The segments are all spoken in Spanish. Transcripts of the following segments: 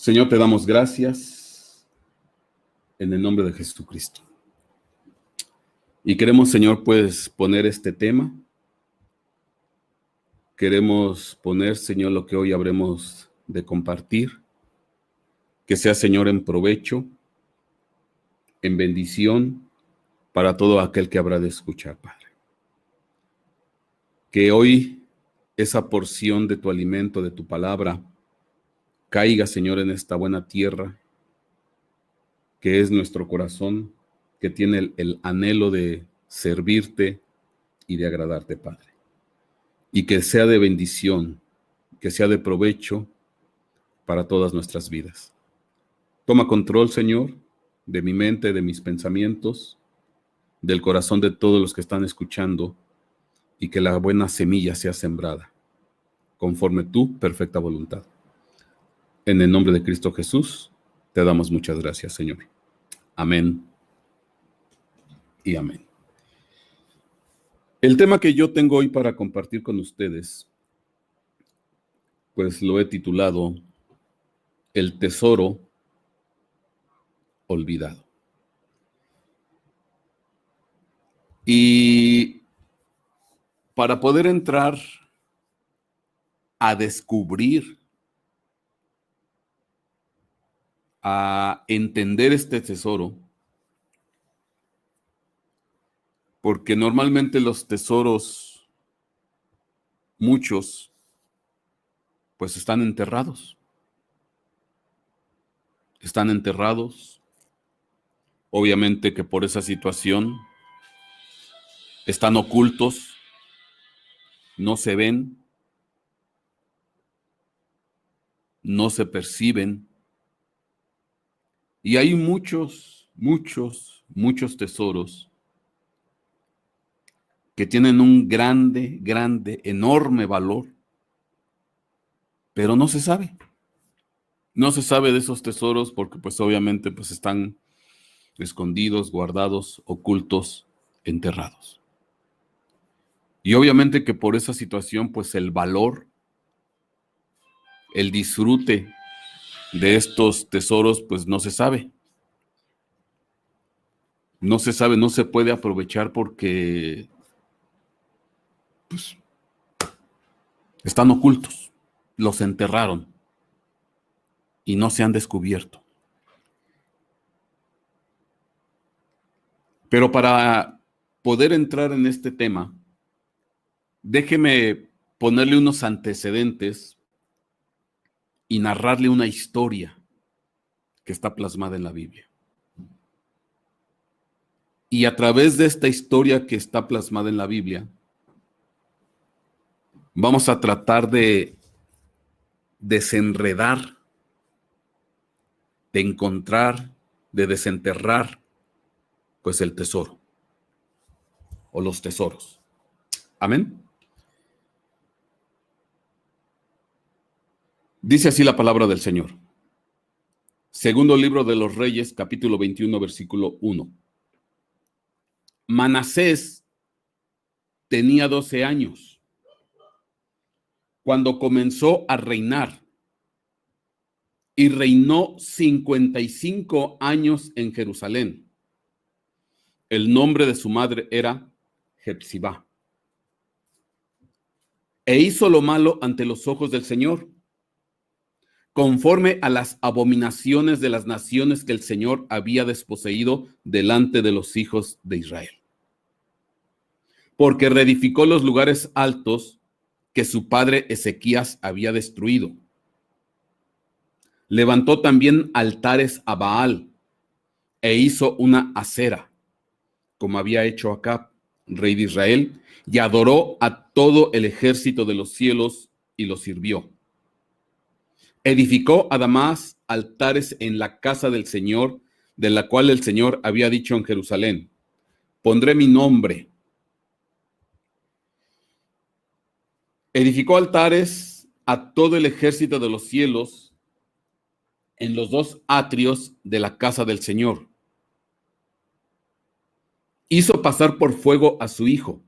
Señor, te damos gracias en el nombre de Jesucristo. Y queremos, Señor, pues poner este tema. Queremos poner, Señor, lo que hoy habremos de compartir. Que sea, Señor, en provecho, en bendición para todo aquel que habrá de escuchar, Padre. Que hoy esa porción de tu alimento, de tu palabra, caiga, Señor, en esta buena tierra, que es nuestro corazón, que tiene el anhelo de servirte y de agradarte, Padre. Y que sea de bendición, que sea de provecho para todas nuestras vidas. Toma control, Señor, de mi mente, de mis pensamientos, del corazón de todos los que están escuchando, y que la buena semilla sea sembrada, conforme tu perfecta voluntad. En el nombre de Cristo Jesús, te damos muchas gracias, Señor. Amén y amén. El tema que yo tengo hoy para compartir con ustedes, pues lo he titulado El tesoro olvidado. Y para poder entrar a descubrir, a entender este tesoro, porque normalmente los tesoros, muchos, pues están enterrados. Están enterrados, obviamente que por esa situación están ocultos, no se ven, no se perciben. Y hay muchos tesoros que tienen un grande, enorme valor, pero no se sabe. No se sabe de esos tesoros porque pues obviamente pues están escondidos, guardados, ocultos, enterrados. Y obviamente que por esa situación pues el valor, el disfrute de estos tesoros pues no se sabe. No se sabe, no se puede aprovechar porque pues, están ocultos, los enterraron y no se han descubierto. Pero para poder entrar en este tema, déjeme ponerle unos antecedentes y narrarle una historia que está plasmada en la Biblia. Y a través de esta historia que está plasmada en la Biblia, vamos a tratar de desenredar, de encontrar, de desenterrar, pues el tesoro o los tesoros. Amén. Dice así la palabra del Señor. Segundo libro de los Reyes, capítulo 21, versículo 1. Manasés tenía 12 años cuando comenzó a reinar y reinó 55 años en Jerusalén. El nombre de su madre era Jepsibá. E hizo lo malo ante los ojos del Señor, conforme a las abominaciones de las naciones que el Señor había desposeído delante de los hijos de Israel. Porque reedificó los lugares altos que su padre Ezequías había destruido. Levantó también altares a Baal e hizo una acera, como había hecho Acab, rey de Israel, y adoró a todo el ejército de los cielos y lo sirvió. Edificó además altares en la casa del Señor, de la cual el Señor había dicho en Jerusalén: pondré mi nombre. Edificó altares a todo el ejército de los cielos en los dos atrios de la casa del Señor. Hizo pasar por fuego a su hijo.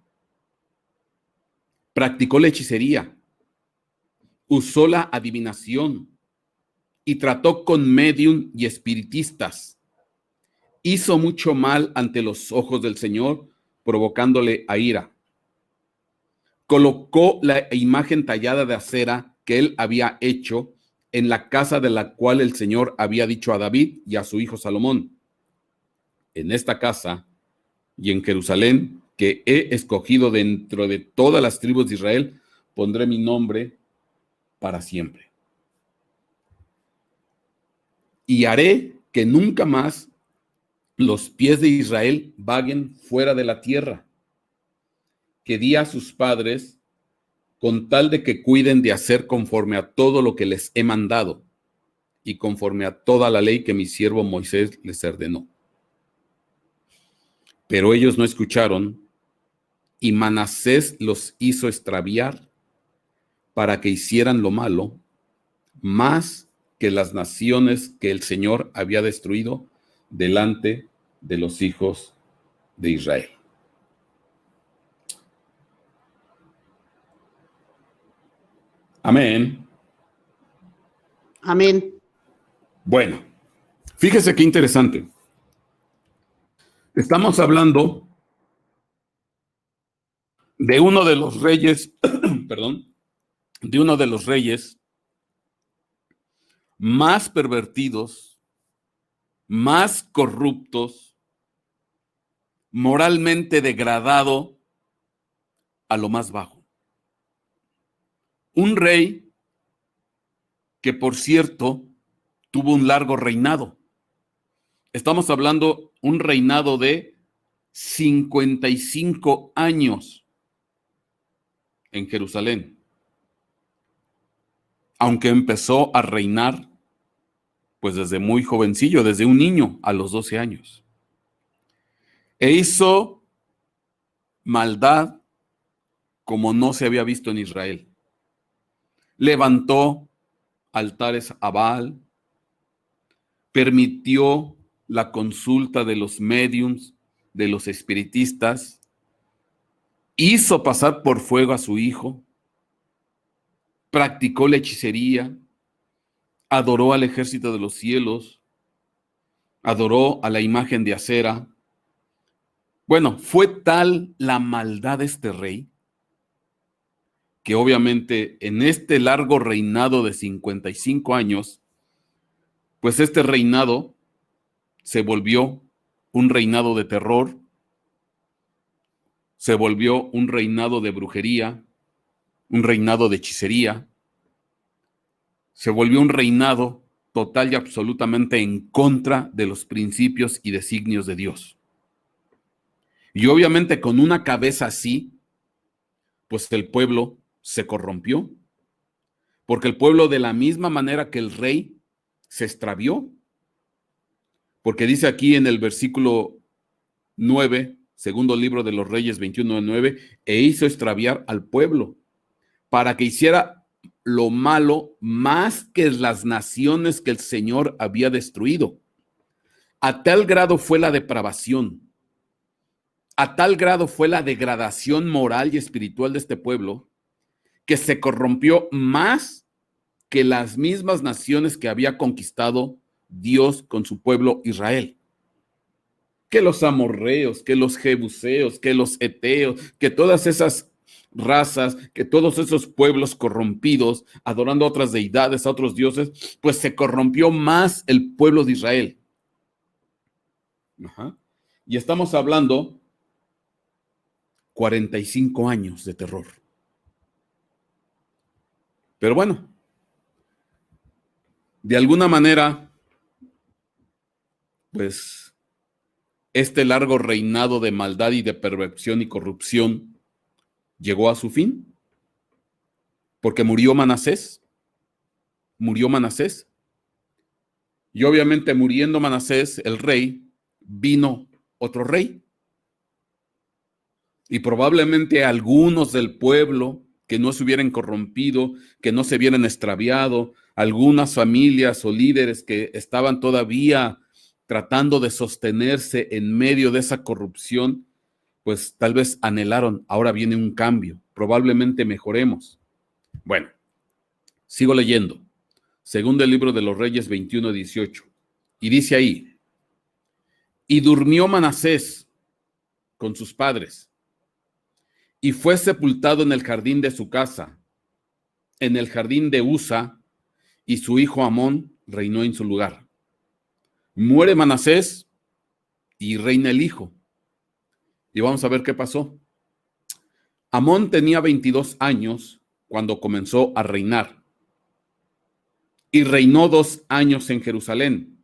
Practicó la hechicería. Usó la adivinación y trató con médium y espiritistas. Hizo mucho mal ante los ojos del Señor, provocándole a ira. Colocó la imagen tallada de acera que él había hecho en la casa de la cual el Señor había dicho a David y a su hijo Salomón: en esta casa y en Jerusalén, que he escogido dentro de todas las tribus de Israel, pondré mi nombre para siempre. Y haré que nunca más los pies de Israel vaguen fuera de la tierra, que di a sus padres, con tal de que cuiden de hacer conforme a todo lo que les he mandado y conforme a toda la ley que mi siervo Moisés les ordenó. Pero ellos no escucharon, y Manasés los hizo extraviar para que hicieran lo malo, más que las naciones que el Señor había destruido delante de los hijos de Israel. Amén. Amén. Bueno, fíjese qué interesante. Estamos hablando de uno de los reyes, perdón, de uno de los reyes más pervertidos, más corruptos, moralmente degradado a lo más bajo. Un rey que, por cierto, tuvo un largo reinado. Estamos hablando un reinado de 55 años en Jerusalén. Aunque empezó a reinar pues desde muy jovencillo, desde un niño a los 12 años. E hizo maldad como no se había visto en Israel. Levantó altares a Baal, permitió la consulta de los médiums, de los espiritistas, hizo pasar por fuego a su hijo, practicó la hechicería, adoró al ejército de los cielos, adoró a la imagen de acera. Bueno, fue tal la maldad de este rey que obviamente en este largo reinado de 55 años, pues este reinado se volvió un reinado de terror, se volvió un reinado de brujería, un reinado de hechicería, se volvió un reinado total y absolutamente en contra de los principios y designios de Dios. Y obviamente con una cabeza así, pues el pueblo se corrompió, porque el pueblo, de la misma manera que el rey, se extravió, porque dice aquí en el versículo 9, segundo libro de los Reyes 21:9, e hizo extraviar al pueblo para que hiciera lo malo más que las naciones que el Señor había destruido. A tal grado fue la depravación, a tal grado fue la degradación moral y espiritual de este pueblo, que se corrompió más que las mismas naciones que había conquistado Dios con su pueblo Israel. Que los amorreos, que los jebuseos, que los eteos, que todas esas razas, que todos esos pueblos corrompidos, adorando a otras deidades, a otros dioses, pues se corrompió más el pueblo de Israel. Ajá. Y estamos hablando 45 años de terror. Pero bueno, de alguna manera, pues este largo reinado de maldad y de perversión y corrupción llegó a su fin, porque murió Manasés. Y obviamente muriendo Manasés, el rey, vino otro rey. Y probablemente algunos del pueblo que no se hubieran corrompido, que no se hubieran extraviado, algunas familias o líderes que estaban todavía tratando de sostenerse en medio de esa corrupción, pues tal vez anhelaron, ahora viene un cambio, probablemente mejoremos. Bueno, sigo leyendo. Segundo el libro de los Reyes 21:18. Y dice ahí, y durmió Manasés con sus padres, y fue sepultado en el jardín de su casa, en el jardín de Usa, y su hijo Amón reinó en su lugar. Muere Manasés y reina el hijo. Y vamos a ver qué pasó. Amón tenía 22 años cuando comenzó a reinar, y reinó 2 años en Jerusalén.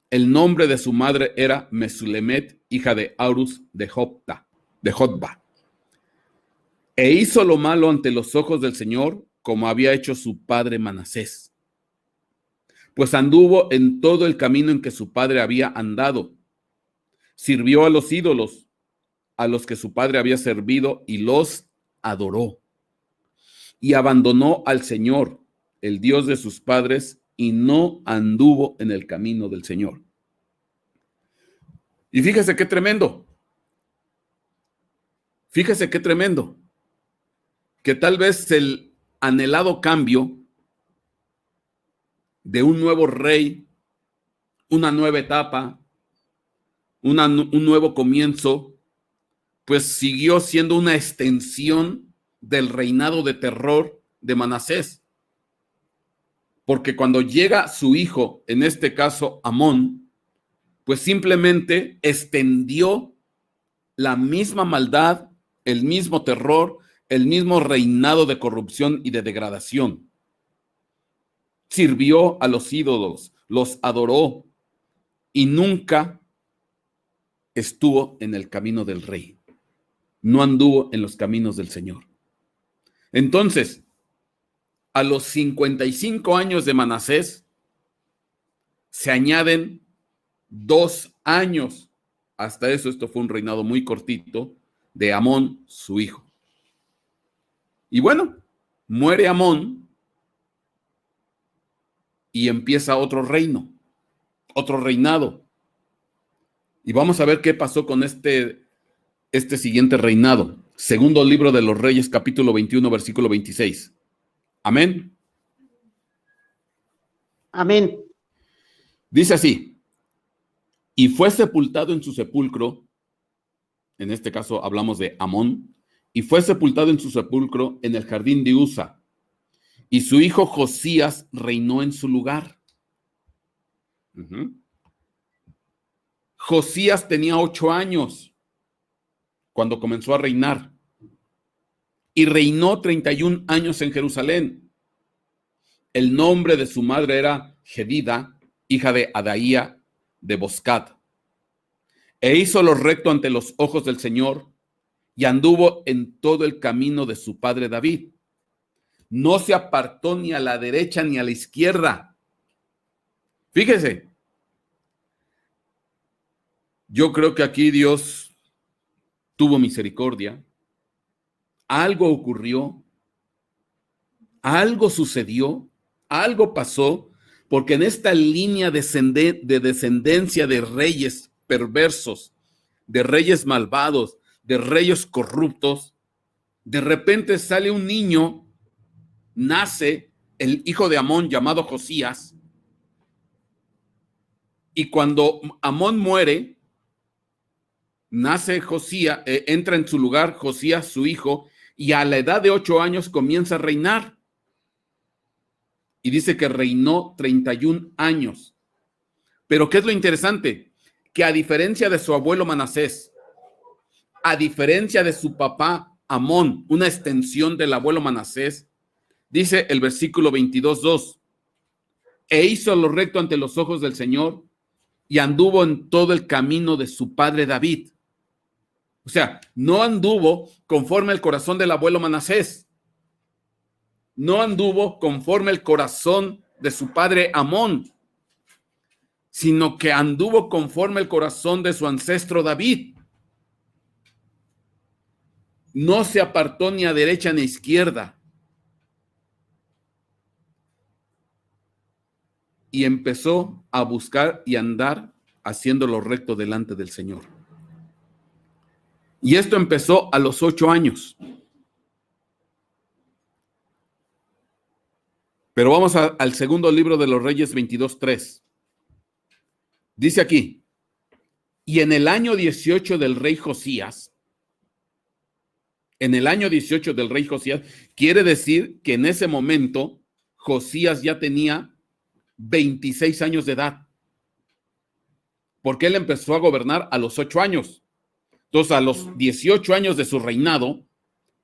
El nombre de su madre era Mesulemet, hija de Aurus de Jotba. E hizo lo malo ante los ojos del Señor, como había hecho su padre Manasés. Pues anduvo en todo el camino en que su padre había andado. Sirvió a los ídolos, a los que su padre había servido, y los adoró. Y abandonó al Señor, el Dios de sus padres, y no anduvo en el camino del Señor. Y fíjese qué tremendo. Fíjese qué tremendo. Que tal vez el anhelado cambio de un nuevo rey, una nueva etapa, un nuevo comienzo, pues siguió siendo una extensión del reinado de terror de Manasés. Porque cuando llega su hijo, en este caso Amón, pues simplemente extendió la misma maldad, el mismo terror, el mismo reinado de corrupción y de degradación. Sirvió a los ídolos, los adoró y nunca estuvo en el camino del rey. No anduvo en los caminos del Señor. Entonces, a los 55 años de Manasés, se añaden 2 años. Hasta eso, esto fue un reinado muy cortito de Amón, su hijo. Y bueno, muere Amón y empieza otro reino, otro reinado. Y vamos a ver qué pasó con este siguiente reinado. Segundo libro de los Reyes, capítulo 21, versículo 26. Amén. Amén. Dice así, y fue sepultado en su sepulcro, en este caso hablamos de Amón, y fue sepultado en su sepulcro en el jardín de Usa, y su hijo Josías reinó en su lugar. Josías tenía 8 años cuando comenzó a reinar, y reinó 31 años en Jerusalén. El nombre de su madre era Jedida, hija de Adaía de Boscat. E hizo lo recto ante los ojos del Señor, y anduvo en todo el camino de su padre David. No se apartó ni a la derecha ni a la izquierda. Fíjese, yo creo que aquí Dios tuvo misericordia. Algo ocurrió, algo sucedió, algo pasó, porque en esta línea de descendencia de reyes perversos, de reyes malvados, de reyes corruptos, de repente sale un niño, nace el hijo de Amón llamado Josías, y cuando Amón muere, nace Josías, entra en su lugar Josías, su hijo, y a la edad de 8 años comienza a reinar. Y dice que reinó 31 años. Pero ¿qué es lo interesante? Que a diferencia de su abuelo Manasés, a diferencia de su papá Amón, una extensión del abuelo Manasés, dice el versículo 22:2, e hizo lo recto ante los ojos del Señor y anduvo en todo el camino de su padre David. O sea, no anduvo conforme al corazón del abuelo Manasés. No anduvo conforme al corazón de su padre Amón, sino que anduvo conforme al corazón de su ancestro David. No se apartó ni a derecha ni a izquierda. Y empezó a buscar y andar haciendo lo recto delante del Señor. Y esto empezó a los 8 años. Pero vamos al segundo libro de los Reyes 22:3. Dice aquí, y en el año 18 del rey Josías, quiere decir que en ese momento Josías ya tenía 26 años de edad, porque él empezó a gobernar a los 8 años. Entonces, a los 18 años de su reinado,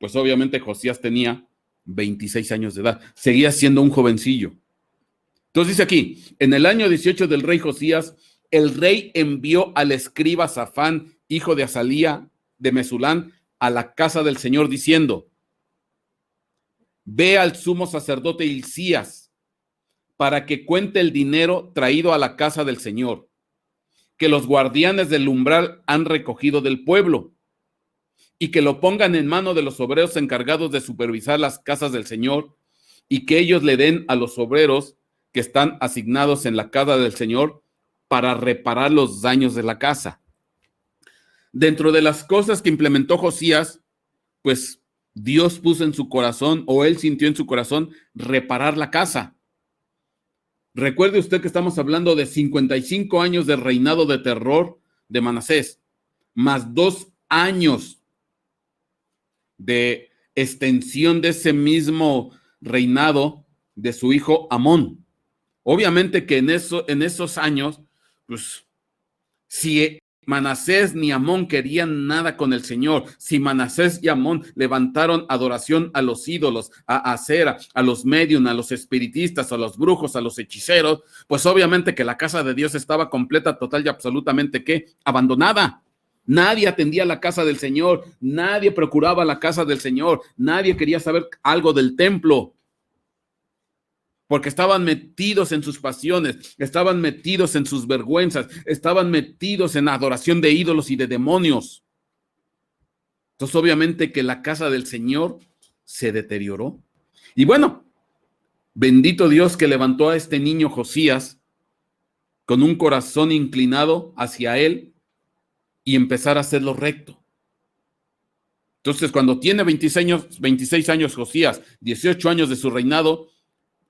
pues obviamente Josías tenía 26 años de edad. Seguía siendo un jovencillo. Entonces dice aquí, en el año 18 del rey Josías, el rey envió al escriba Safán, hijo de Azalía, de Mesulán, a la casa del Señor, diciendo, ve al sumo sacerdote Hilcías, para que cuente el dinero traído a la casa del Señor, que los guardianes del umbral han recogido del pueblo, y que lo pongan en mano de los obreros encargados de supervisar las casas del Señor, y que ellos le den a los obreros que están asignados en la casa del Señor para reparar los daños de la casa. Dentro de las cosas que implementó Josías, pues Dios puso en su corazón, o él sintió en su corazón, reparar la casa. Recuerde usted que estamos hablando de 55 años de reinado de terror de Manasés, más 2 años de extensión de ese mismo reinado de su hijo Amón. Obviamente que en esos años, pues, si Manasés ni Amón querían nada con el Señor, si Manasés y Amón levantaron adoración a los ídolos, a Acera, a los médium, a los espiritistas, a los brujos, a los hechiceros, pues obviamente que la casa de Dios estaba completa, total y absolutamente ¿qué? Abandonada. Nadie atendía la casa del Señor, nadie procuraba la casa del Señor, nadie quería saber algo del templo, porque estaban metidos en sus pasiones, estaban metidos en sus vergüenzas, estaban metidos en adoración de ídolos y de demonios. Entonces, obviamente que la casa del Señor se deterioró. Y bueno, bendito Dios que levantó a este niño Josías con un corazón inclinado hacia él y empezar a hacerlo recto. Entonces, cuando tiene 26 años Josías, 18 años de su reinado,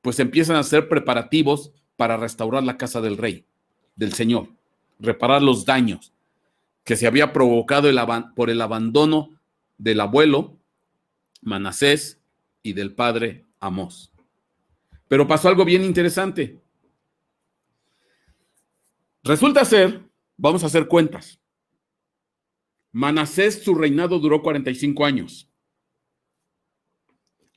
pues empiezan a hacer preparativos para restaurar la casa del rey, del Señor, reparar los daños que se había provocado por el abandono del abuelo Manasés y del padre Amós. Pero pasó algo bien interesante. Resulta ser, vamos a hacer cuentas, Manasés su reinado duró 45 años.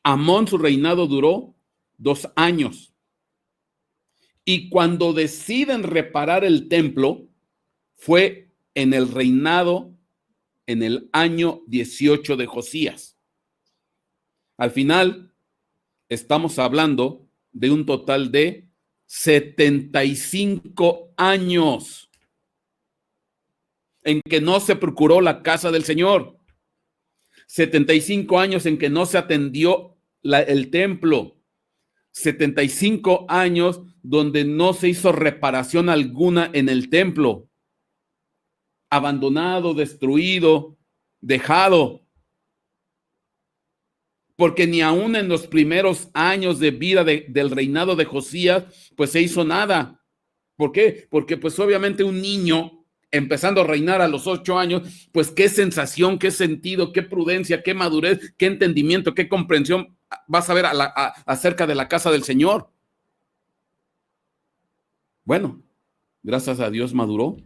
Amón su reinado duró 2 años. Y cuando deciden reparar el templo, fue en el reinado, en el año 18 de Josías. Al final, estamos hablando de un total de 75 años en que no se procuró la casa del Señor. 75 años en que no se atendió el templo. 75 años donde no se hizo reparación alguna en el templo. Abandonado, destruido, dejado. Porque ni aún en los primeros años de vida del reinado de Josías, pues se hizo nada. ¿Por qué? Porque pues obviamente un niño empezando a reinar a los 8 años, pues qué sensación, qué sentido, qué prudencia, qué madurez, qué entendimiento, qué comprensión vas a ver acerca de la casa del Señor. Bueno, gracias a Dios maduró,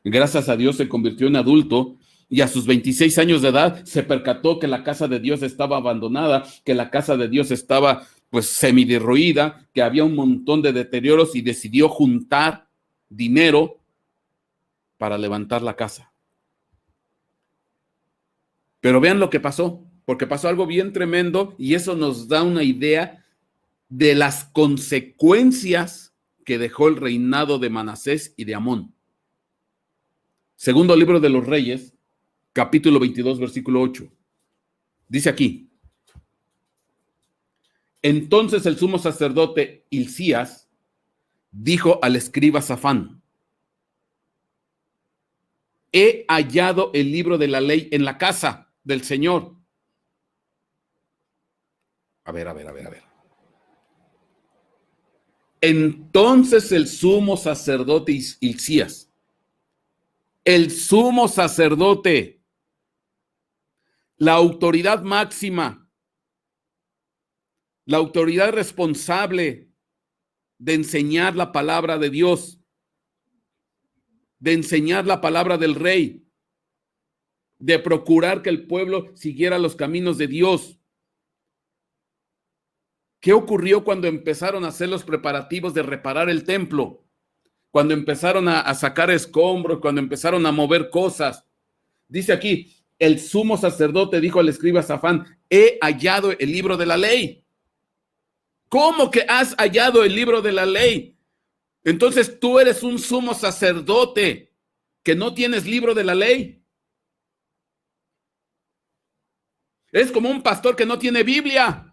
gracias a Dios se convirtió en adulto y a sus 26 años de edad se percató que la casa de Dios estaba abandonada, que la casa de Dios estaba pues semiderruida, que había un montón de deterioros y decidió juntar dinero para levantar la casa. Pero vean lo que pasó, porque pasó algo bien tremendo y eso nos da una idea de las consecuencias que dejó el reinado de Manasés y de Amón. Segundo libro de los Reyes, capítulo 22, versículo 8. Dice aquí: entonces el sumo sacerdote Hilcías dijo al escriba Safán: he hallado el libro de la ley en la casa del Señor. A ver. Entonces el sumo sacerdote Hilcías, el sumo sacerdote, la autoridad máxima, la autoridad responsable de enseñar la palabra de Dios, de enseñar la palabra del rey, de procurar que el pueblo siguiera los caminos de Dios. ¿Qué ocurrió cuando empezaron a hacer los preparativos de reparar el templo? Cuando empezaron a sacar escombros, cuando empezaron a mover cosas. Dice aquí, el sumo sacerdote dijo al escriba Safán, he hallado el libro de la ley. ¿Cómo que has hallado el libro de la ley? Entonces tú eres un sumo sacerdote que no tienes libro de la ley. Es como un pastor que no tiene Biblia.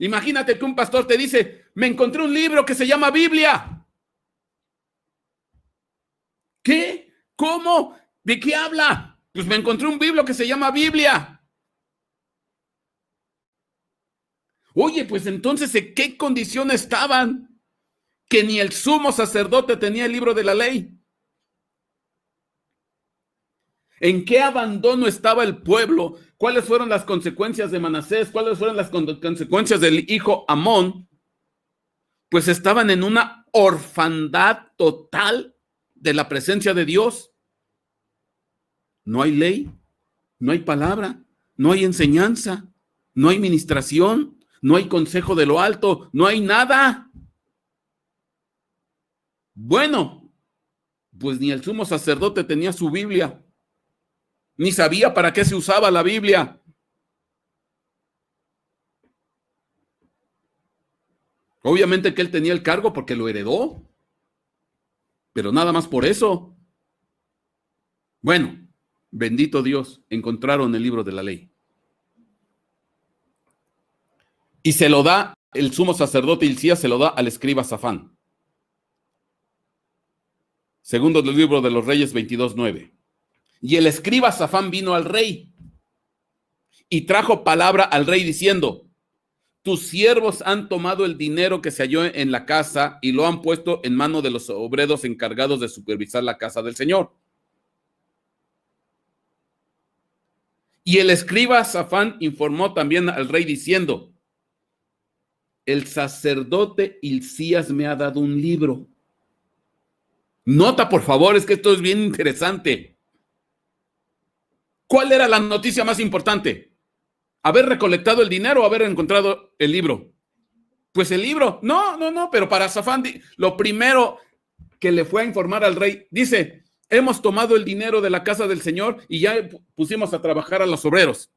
Imagínate que un pastor te dice, me encontré un libro que se llama Biblia. ¿Qué? ¿Cómo? ¿De qué habla? Pues me encontré un libro que se llama Biblia. Oye, pues entonces, ¿en qué condición estaban? Que ni el sumo sacerdote tenía el libro de la ley. ¿En qué abandono estaba el pueblo? ¿Cuáles fueron las consecuencias de Manasés? ¿Cuáles fueron las consecuencias del hijo Amón? Pues estaban en una orfandad total de la presencia de Dios. No hay ley, no hay palabra, no hay enseñanza, no hay ministración, no hay consejo de lo alto, no hay nada. Bueno, pues ni el sumo sacerdote tenía su Biblia, ni sabía para qué se usaba la Biblia. Obviamente que él tenía el cargo porque lo heredó, pero nada más por eso. Bueno, bendito Dios, encontraron el libro de la ley. Y se lo da, el sumo sacerdote Hilcías se lo da al escriba Safán. Segundo del libro de los Reyes 22:9. Y el escriba Safán vino al rey y trajo palabra al rey diciendo, tus siervos han tomado el dinero que se halló en la casa y lo han puesto en mano de los obreros encargados de supervisar la casa del Señor. Y el escriba Safán informó también al rey diciendo, el sacerdote Hilcías me ha dado un libro. Nota, por favor, es que esto es bien interesante. ¿Cuál era la noticia más importante? ¿Haber recolectado el dinero o haber encontrado el libro? Pues el libro. No, pero para Safán, lo primero que le fue a informar al rey, dice, hemos tomado el dinero de la casa del Señor y ya pusimos a trabajar a los obreros.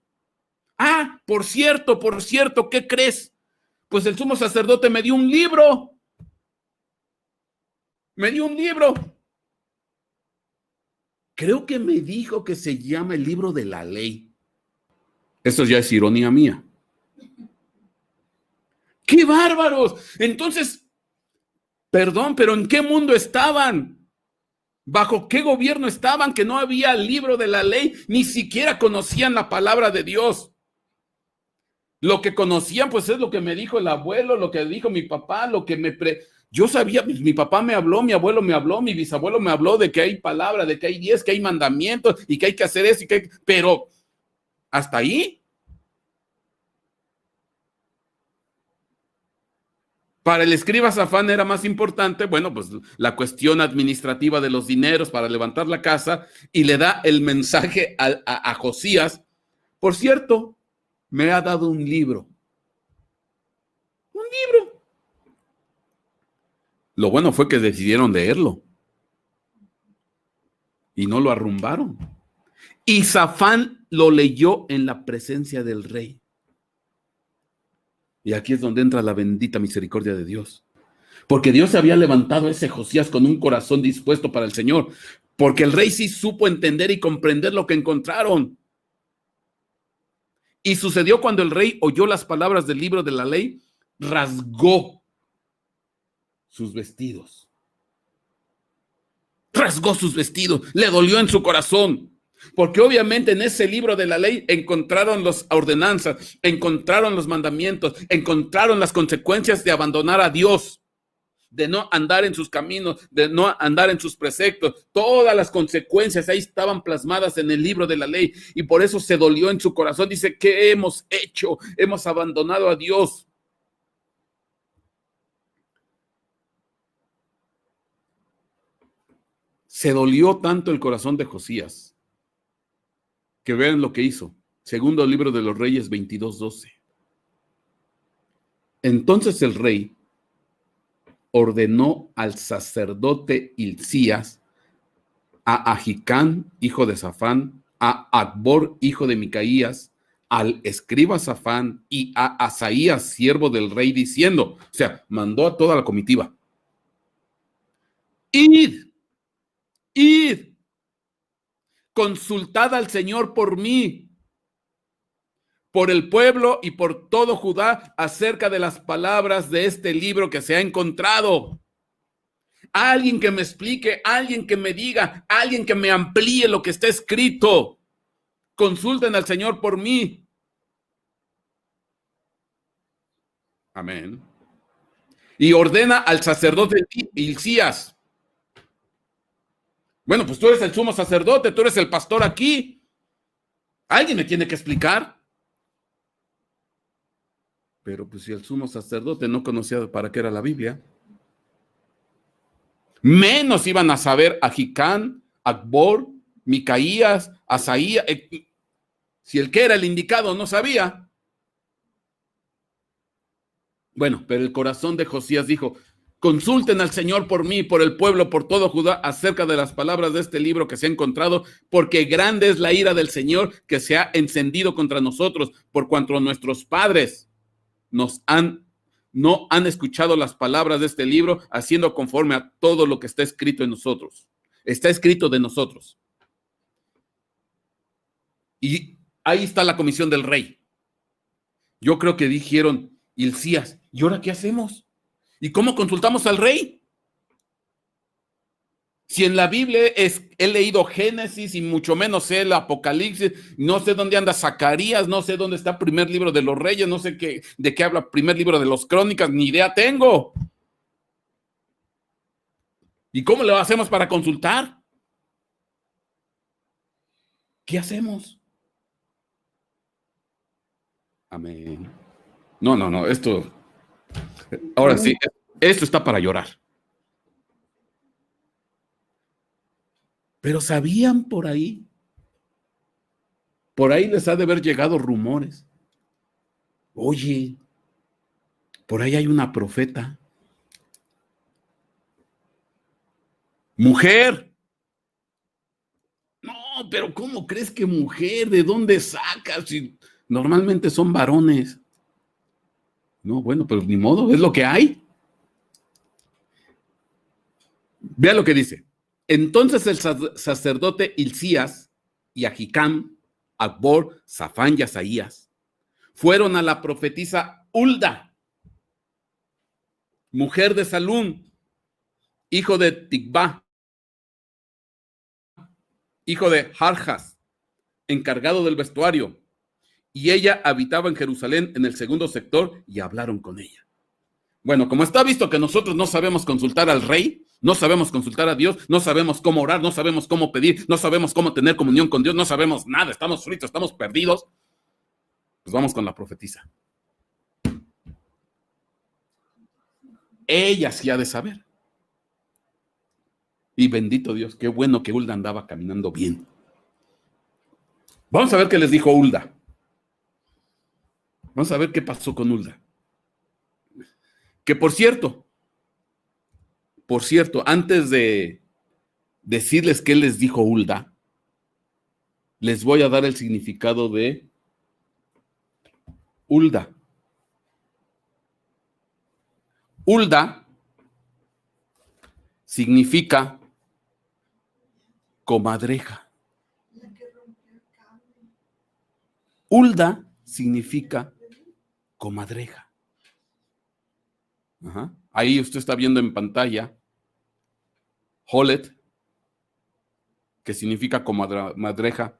Ah, por cierto, ¿qué crees? Pues el sumo sacerdote me dio un libro. Me dio un libro. Creo que me dijo que se llama el libro de la ley. Esto ya es ironía mía. ¡Qué bárbaros! Entonces, perdón, pero ¿en qué mundo estaban? ¿Bajo qué gobierno estaban que no había libro de la ley? Ni siquiera conocían la palabra de Dios. Lo que conocían, pues es lo que me dijo el abuelo, lo que dijo mi papá, lo que yo sabía, pues, mi papá me habló, mi abuelo me habló, mi bisabuelo me habló de que hay palabra, de que hay 10, que hay mandamientos y que hay que hacer eso, pero hasta ahí. Para el escriba Safán era más importante, bueno, pues la cuestión administrativa de los dineros para levantar la casa, y le da el mensaje a Josías. Por cierto, me ha dado un libro. Un libro. Lo bueno fue que decidieron leerlo y no lo arrumbaron. Y Safán lo leyó en la presencia del rey. Y aquí es donde entra la bendita misericordia de Dios. Porque Dios había levantado a ese Josías con un corazón dispuesto para el Señor. Porque el rey sí supo entender y comprender lo que encontraron. Y sucedió cuando el rey oyó las palabras del libro de la ley, rasgó sus vestidos. Rasgó sus vestidos. Le dolió en su corazón. Porque obviamente en ese libro de la ley encontraron las ordenanzas, encontraron los mandamientos, encontraron las consecuencias de abandonar a Dios, de no andar en sus caminos, de no andar en sus preceptos. Todas las consecuencias ahí estaban plasmadas en el libro de la ley, y por eso se dolió en su corazón. Dice: ¿qué hemos hecho? Hemos abandonado a Dios. Se dolió tanto el corazón de Josías, que vean lo que hizo. Segundo libro de los Reyes 22:12. Entonces el rey ordenó al sacerdote Hilcías, a Ahicam, hijo de Safán, a Acbor, hijo de Micaías, al escriba Safán y a Asaías, siervo del rey, diciendo, o sea, mandó a toda la comitiva: id, id, consultad al Señor por mí, por el pueblo y por todo Judá acerca de las palabras de este libro que se ha encontrado. Alguien que me explique, alguien que me diga, alguien que me amplíe lo que está escrito. Consulten al Señor por mí. Amén. Y ordena al sacerdote Hilcías. Bueno, pues tú eres el sumo sacerdote, tú eres el pastor aquí. Alguien me tiene que explicar. Pero pues si el sumo sacerdote no conocía para qué era la Biblia, menos iban a saber Ahicam, Acbor, Micaías, Asaías. Si el que era el indicado no sabía. Bueno, pero el corazón de Josías dijo: consulten al Señor por mí, por el pueblo, por todo Judá, acerca de las palabras de este libro que se ha encontrado, porque grande es la ira del Señor que se ha encendido contra nosotros, por cuanto nuestros padres no han escuchado las palabras de este libro, haciendo conforme a todo lo que está escrito en nosotros. Está escrito de nosotros. Y ahí está la comisión del rey. Yo creo que dijeron: Hilcías, ¿y ahora qué hacemos? ¿Y cómo consultamos al rey? Si en la Biblia he leído Génesis y mucho menos sé el Apocalipsis, no sé dónde anda Zacarías, no sé dónde está el primer libro de los Reyes, no sé de qué habla el primer libro de los Crónicas, ni idea tengo. ¿Y cómo lo hacemos para consultar? ¿Qué hacemos? Amén. No, ahora sí, esto está para llorar. Pero sabían por ahí les ha de haber llegado rumores. Oye, por ahí hay una profeta. Mujer. No, pero ¿cómo crees que mujer? ¿De dónde sacas? Si normalmente son varones. No, bueno, pero ni modo, es lo que hay. Vea lo que dice. Entonces el sacerdote Hilcías y Ahicam, Acbor, Safán y Asaías fueron a la profetisa Hulda, mujer de Salún, hijo de Ticvá, hijo de Jarjas, encargado del vestuario, y ella habitaba en Jerusalén en el segundo sector, y hablaron con ella. Bueno, como está visto que nosotros no sabemos consultar al rey, no sabemos consultar a Dios, no sabemos cómo orar, no sabemos cómo pedir, no sabemos cómo tener comunión con Dios, no sabemos nada, estamos fritos, estamos perdidos, pues vamos con la profetisa. Ella sí ha de saber. Y bendito Dios, qué bueno que Hulda andaba caminando bien. Vamos a ver qué les dijo Hulda. Vamos a ver qué pasó con Hulda. Que por cierto, antes de decirles qué les dijo Hulda, les voy a dar el significado de Hulda. Hulda significa comadreja. Hulda significa comadreja. Ajá. Ahí usted está viendo en pantalla Holet, que significa comadreja,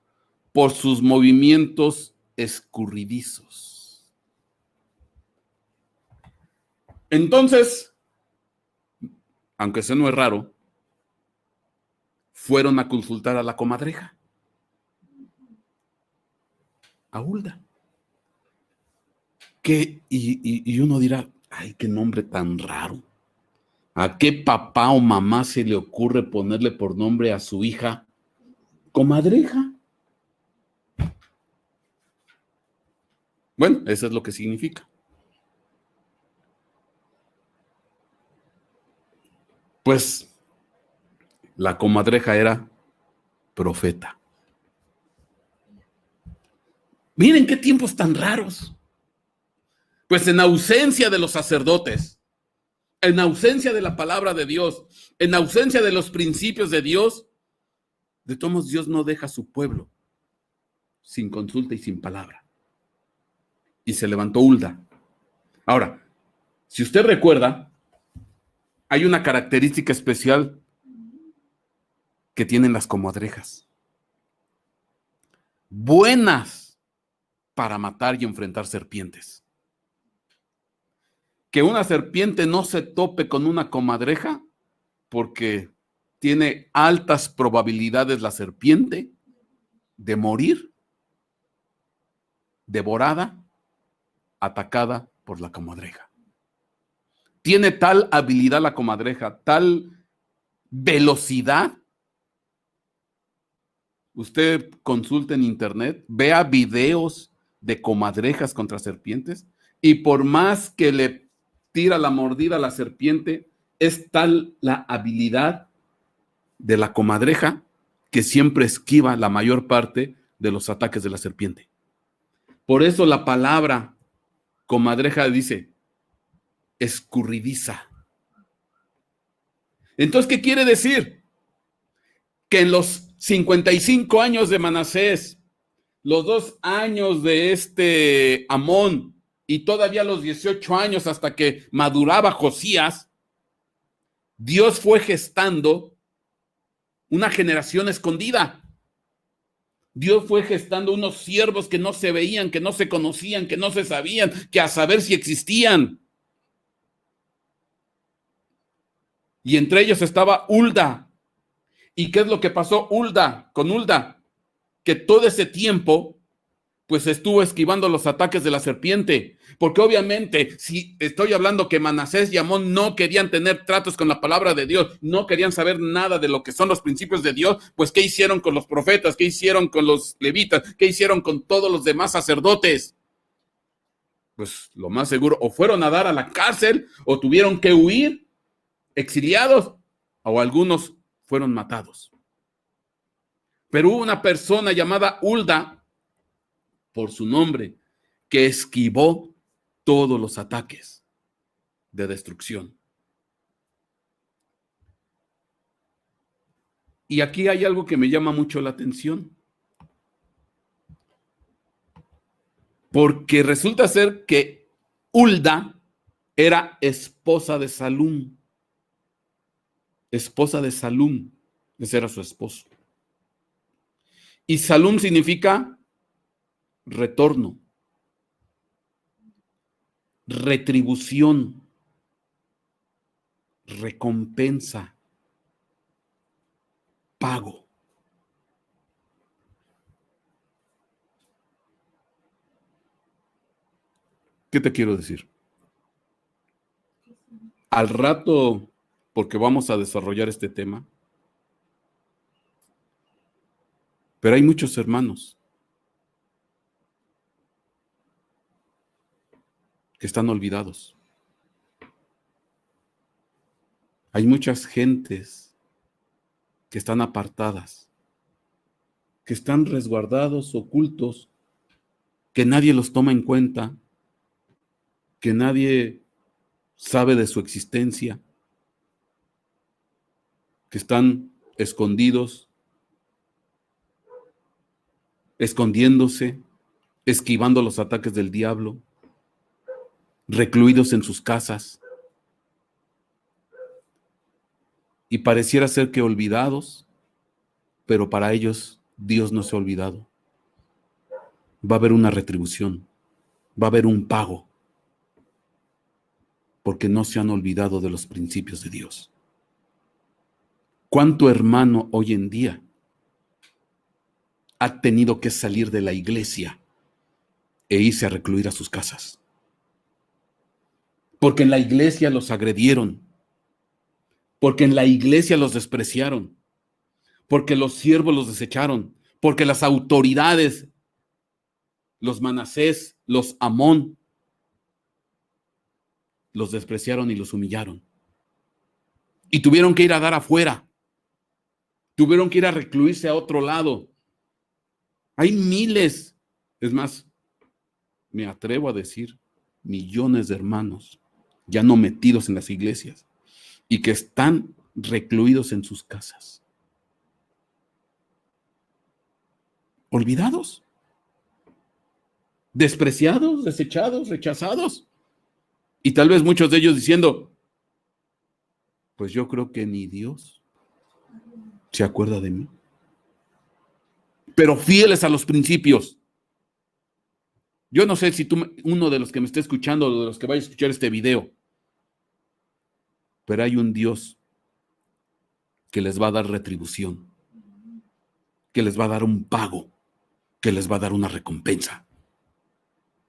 por sus movimientos escurridizos. Entonces, aunque eso no es raro, fueron a consultar a la comadreja, a Hulda. Y uno dirá, ay, qué nombre tan raro. ¿A qué papá o mamá se le ocurre ponerle por nombre a su hija comadreja? Bueno, eso es lo que significa. Pues la comadreja era profeta. Miren qué tiempos tan raros. Pues en ausencia de los sacerdotes, en ausencia de la palabra de Dios, en ausencia de los principios de Dios, de todos modos Dios no deja a su pueblo sin consulta y sin palabra. Y se levantó Hulda. Ahora, si usted recuerda, hay una característica especial que tienen las comadrejas. Buenas para matar y enfrentar serpientes. Que una serpiente no se tope con una comadreja, porque tiene altas probabilidades la serpiente de morir devorada, atacada por la comadreja. Tiene tal habilidad la comadreja, tal velocidad. Usted consulte en internet, vea videos de comadrejas contra serpientes, y por más que le tira la mordida a la serpiente, es tal la habilidad de la comadreja que siempre esquiva la mayor parte de los ataques de la serpiente. Por eso la palabra comadreja dice escurridiza. Entonces, ¿qué quiere decir? Que en los 55 años de Manasés, los 2 años de Amón y todavía los 18 años hasta que maduraba Josías, Dios fue gestando una generación escondida. Dios fue gestando unos siervos que no se veían, que no se conocían, que no se sabían, que a saber si existían. Y entre ellos estaba Hulda. ¿Y qué es lo que pasó con Hulda? Que todo ese tiempo pues estuvo esquivando los ataques de la serpiente, porque obviamente si estoy hablando que Manasés y Amón no querían tener tratos con la palabra de Dios, no querían saber nada de lo que son los principios de Dios, pues ¿qué hicieron con los profetas? ¿Qué hicieron con los levitas? ¿Qué hicieron con todos los demás sacerdotes? Pues lo más seguro, o fueron a dar a la cárcel, o tuvieron que huir, exiliados, o algunos fueron matados. Pero hubo una persona llamada Hulda, por su nombre, que esquivó todos los ataques de destrucción. Y aquí hay algo que me llama mucho la atención, porque resulta ser que Hulda era esposa de Salum. Esposa de Salum, ese era su esposo. Y Salum significa retorno, retribución, recompensa, pago. ¿Qué te quiero decir? Al rato, porque vamos a desarrollar este tema, pero hay muchos hermanos que están olvidados. Hay muchas gentes que están apartadas, que están resguardados, ocultos, que nadie los toma en cuenta, que nadie sabe de su existencia, que están escondidos, escondiéndose, esquivando los ataques del diablo, recluidos en sus casas. Y pareciera ser que olvidados, pero para ellos Dios no se ha olvidado. Va a haber una retribución, va a haber un pago, porque no se han olvidado de los principios de Dios. ¿Cuánto hermano hoy en día ha tenido que salir de la iglesia e irse a recluir a sus casas? Porque en la iglesia los agredieron, porque en la iglesia los despreciaron, porque los siervos los desecharon, porque las autoridades, los Manasés, los Amón, los despreciaron y los humillaron. Y tuvieron que ir a dar afuera. Tuvieron que ir a recluirse a otro lado. Hay miles, es más, me atrevo a decir, millones de hermanos ya no metidos en las iglesias y que están recluidos en sus casas. Olvidados, despreciados, desechados, rechazados. Y tal vez muchos de ellos diciendo, pues yo creo que ni Dios se acuerda de mí. Pero fieles a los principios. Yo no sé si uno de los que me esté escuchando o de los que vaya a escuchar este video, pero hay un Dios que les va a dar retribución, que les va a dar un pago, que les va a dar una recompensa.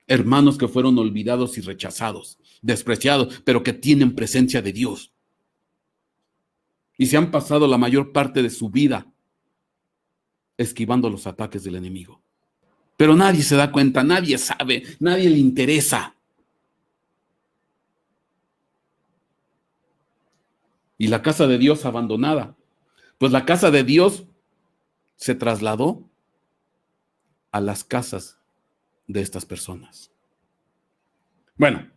Hermanos que fueron olvidados y rechazados, despreciados, pero que tienen presencia de Dios. Y se han pasado la mayor parte de su vida esquivando los ataques del enemigo. Pero nadie se da cuenta, nadie sabe, nadie le interesa. Y la casa de Dios abandonada. Pues la casa de Dios se trasladó a las casas de estas personas. Bueno,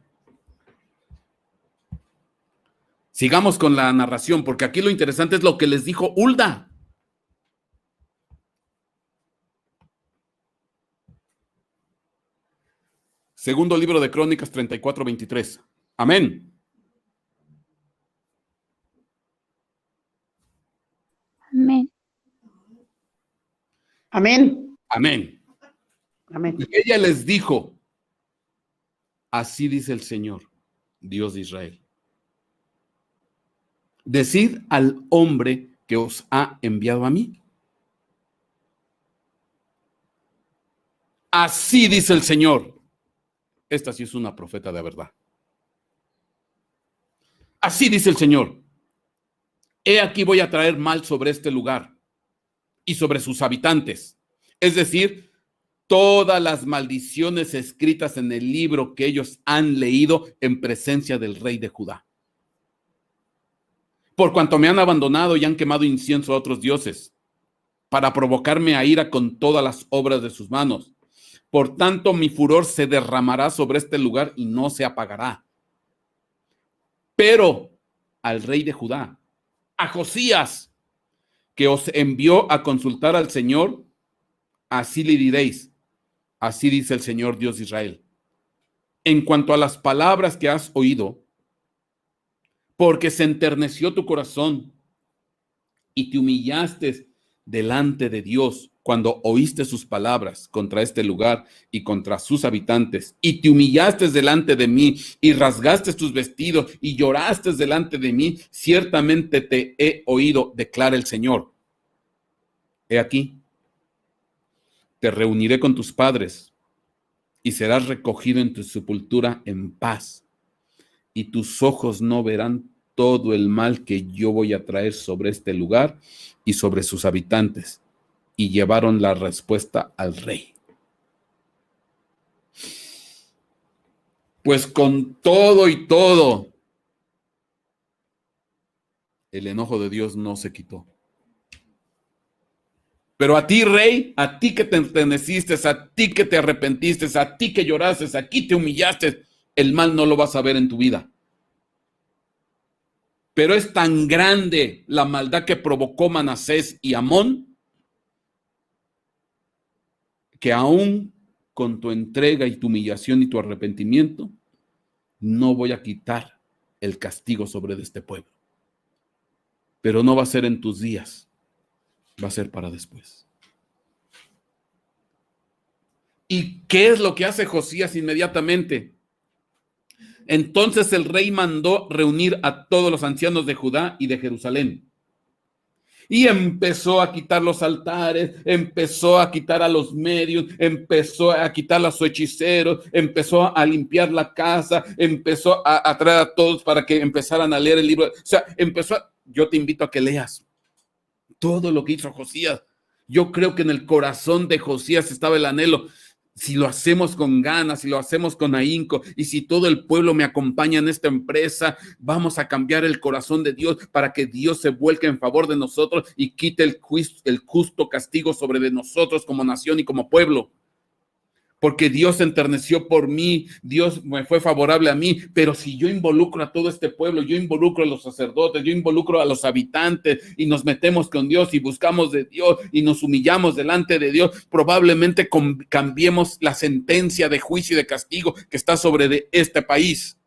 sigamos con la narración, porque aquí lo interesante es lo que les dijo Hulda. Segundo libro de Crónicas 34:23. Amén. Amén. Amén. Amén. Amén. Y ella les dijo, así dice el Señor, Dios de Israel. Decid al hombre que os ha enviado a mí. Así dice el Señor. Esta sí es una profeta de verdad. Así dice el Señor. He aquí voy a traer mal sobre este lugar y sobre sus habitantes. Es decir, todas las maldiciones escritas en el libro que ellos han leído en presencia del rey de Judá. Por cuanto me han abandonado y han quemado incienso a otros dioses, para provocarme a ira con todas las obras de sus manos. Por tanto, mi furor se derramará sobre este lugar y no se apagará. Pero al rey de Judá, a Josías, que os envió a consultar al Señor, así le diréis, así dice el Señor Dios de Israel. En cuanto a las palabras que has oído, porque se enterneció tu corazón y te humillaste delante de Dios cuando oíste sus palabras contra este lugar y contra sus habitantes, y te humillaste delante de mí y rasgaste tus vestidos y lloraste delante de mí, ciertamente te he oído, declara el Señor. He aquí, te reuniré con tus padres y serás recogido en tu sepultura en paz, y tus ojos no verán todo el mal que yo voy a traer sobre este lugar y sobre sus habitantes. Y llevaron la respuesta al rey. Pues con todo y todo, el enojo de Dios no se quitó. Pero a ti, rey, a ti que te enterneciste, a ti que te arrepentiste, a ti que lloraste, a ti te humillaste, el mal no lo vas a ver en tu vida. Pero es tan grande la maldad que provocó Manasés y Amón, que aún con tu entrega y tu humillación y tu arrepentimiento, no voy a quitar el castigo sobre este pueblo. Pero no va a ser en tus días, va a ser para después. ¿Y qué es lo que hace Josías inmediatamente? Entonces el rey mandó reunir a todos los ancianos de Judá y de Jerusalén. Y empezó a quitar los altares, empezó a quitar a los medios, empezó a quitar a los hechiceros, empezó a limpiar la casa, empezó a traer a todos para que empezaran a leer el libro. O sea, yo te invito a que leas todo lo que hizo Josías. Yo creo que en el corazón de Josías estaba el anhelo. Si lo hacemos con ganas, si lo hacemos con ahínco, y si todo el pueblo me acompaña en esta empresa, vamos a cambiar el corazón de Dios para que Dios se vuelque en favor de nosotros y quite el justo castigo sobre de nosotros como nación y como pueblo. Porque Dios se enterneció por mí, Dios me fue favorable a mí, pero si yo involucro a todo este pueblo, yo involucro a los sacerdotes, yo involucro a los habitantes y nos metemos con Dios y buscamos de Dios y nos humillamos delante de Dios, probablemente cambiemos la sentencia de juicio y de castigo que está sobre de este país.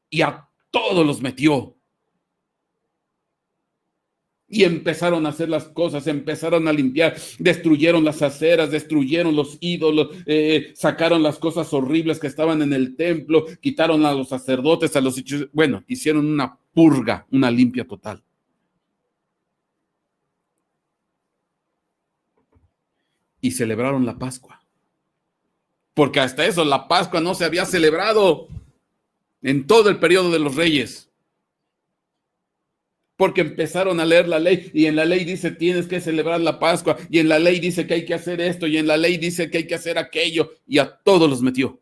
Y a todos los metió. Y empezaron a hacer las cosas, empezaron a limpiar, destruyeron las aceras, destruyeron los ídolos, sacaron las cosas horribles que estaban en el templo, quitaron a los sacerdotes, a los hechos, bueno, hicieron una purga, una limpia total. Y celebraron la Pascua. Porque hasta eso, la Pascua no se había celebrado en todo el periodo de los reyes. Porque empezaron a leer la ley y en la ley dice tienes que celebrar la Pascua y en la ley dice que hay que hacer esto y en la ley dice que hay que hacer aquello y a todos los metió.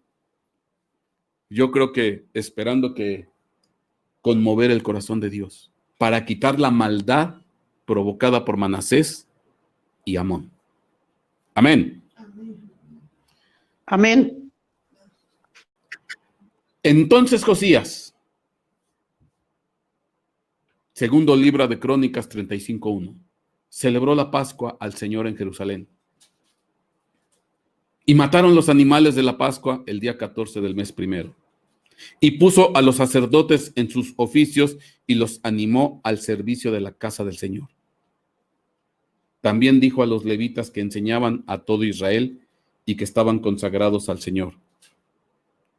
Yo creo que esperando que conmover el corazón de Dios para quitar la maldad provocada por Manasés y Amón. Amén. Amén. Entonces Josías, segundo libro de Crónicas 35:1, celebró la Pascua al Señor en Jerusalén. Y mataron los animales de la Pascua el día 14 del mes primero. Y puso a los sacerdotes en sus oficios y los animó al servicio de la casa del Señor. También dijo a los levitas que enseñaban a todo Israel y que estaban consagrados al Señor: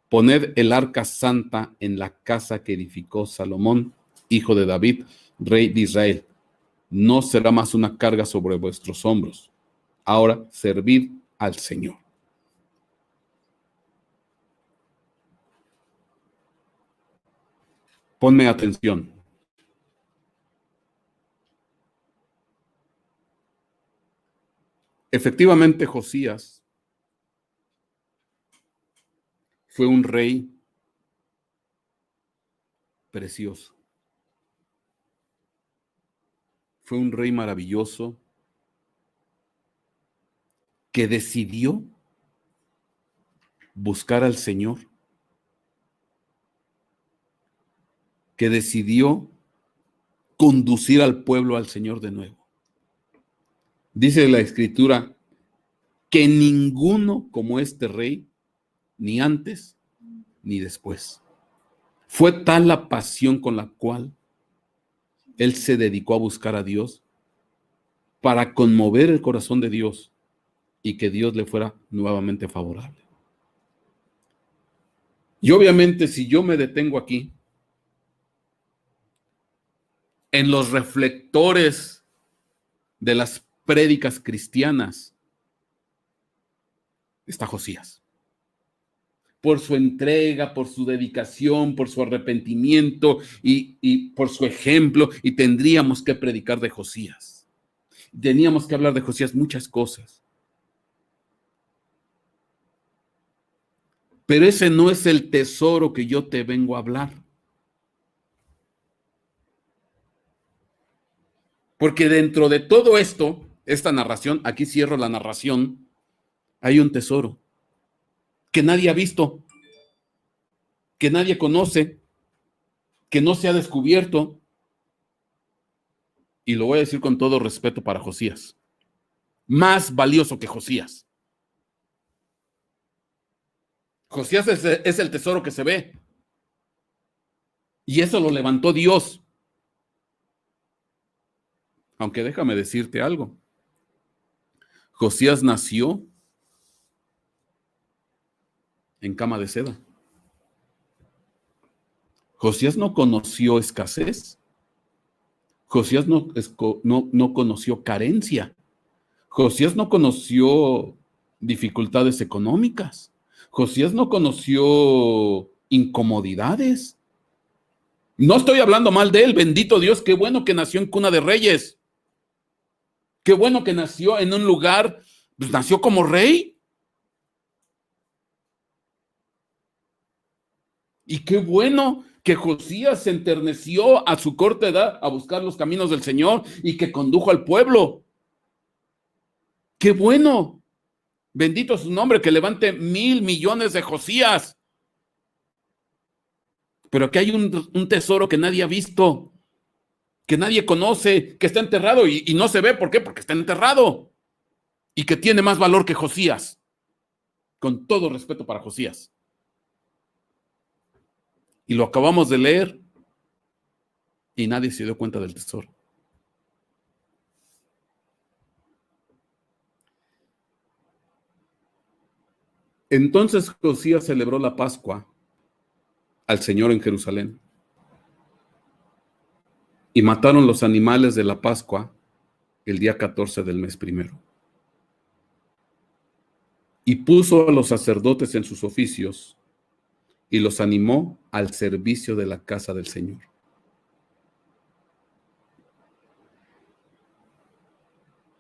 poned el arca santa en la casa que edificó Salomón, hijo de David, rey de Israel. No será más una carga sobre vuestros hombros. Ahora servid al Señor. Ponme atención. Efectivamente, Josías fue un rey precioso. Fue un rey maravilloso que decidió buscar al Señor, que decidió conducir al pueblo al Señor de nuevo. Dice la Escritura que ninguno como este rey, ni antes ni después. Fue tal la pasión con la cual él se dedicó a buscar a Dios para conmover el corazón de Dios y que Dios le fuera nuevamente favorable. Y obviamente, si yo me detengo aquí, en los reflectores de las prédicas cristianas, está Josías. Por su entrega, por su dedicación, por su arrepentimiento y por su ejemplo, y tendríamos que predicar de Josías. Teníamos que hablar de Josías muchas cosas. Pero ese no es el tesoro que yo te vengo a hablar. Porque dentro de todo esto, esta narración, aquí cierro la narración, hay un tesoro que nadie ha visto, que nadie conoce, que no se ha descubierto. Y lo voy a decir con todo respeto para Josías. Más valioso que Josías. Josías es el tesoro que se ve. Y eso lo levantó Dios. Aunque déjame decirte algo. Josías nació en cama de seda. Josías no conoció escasez. Josías no conoció carencia. Josías no conoció dificultades económicas. Josías no conoció incomodidades. No estoy hablando mal de él, bendito Dios, qué bueno que nació en cuna de reyes. Qué bueno que nació en un lugar, pues nació como rey. Y qué bueno que Josías se enterneció a su corta edad a buscar los caminos del Señor y que condujo al pueblo. ¡Qué bueno! Bendito su nombre, que levante 1,000 millones de Josías. Pero aquí hay un tesoro que nadie ha visto, que nadie conoce, que está enterrado y no se ve. ¿Por qué? Porque está enterrado y que tiene más valor que Josías. Con todo respeto para Josías. Y lo acabamos de leer y nadie se dio cuenta del tesoro. Entonces Josías celebró la Pascua al Señor en Jerusalén. Y mataron los animales de la Pascua el día 14 del mes primero. Y puso a los sacerdotes en sus oficios y los animó al servicio de la casa del Señor.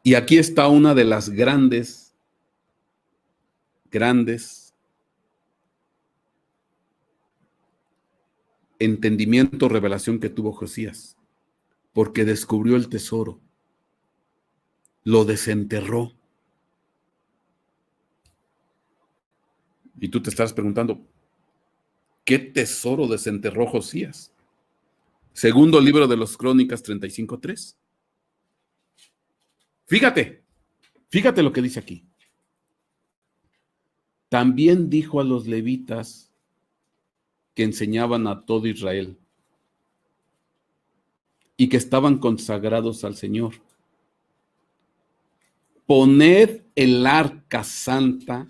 Y aquí está una de las grandes entendimiento, revelación que tuvo Josías, porque descubrió el tesoro, lo desenterró. Y tú te estás preguntando, ¿qué tesoro desenterró Josías? Segundo libro de los Crónicas 35:3. Fíjate lo que dice aquí. También dijo a los levitas que enseñaban a todo Israel y que estaban consagrados al Señor: poned el arca santa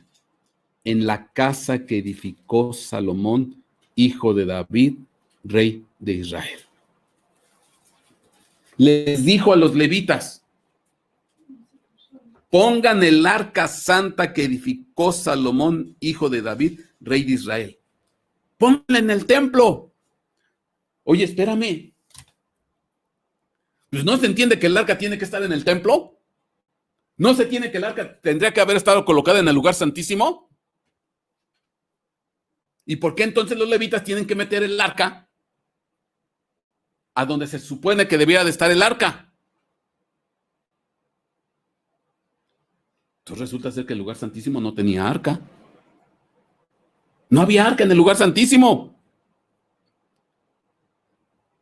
en la casa que edificó Salomón, hijo de David, rey de Israel. Les dijo a los levitas: pongan el arca santa que edificó Salomón, hijo de David, rey de Israel. Pónganla en el templo. Oye, espérame. Pues no se entiende que el arca tiene que estar en el templo. ¿No se tiene que el arca tendría que haber estado colocada en el lugar santísimo? ¿Y por qué entonces los levitas tienen que meter el arca a donde se supone que debiera de estar el arca? Entonces resulta ser que el lugar santísimo no tenía arca. No había arca en el lugar santísimo.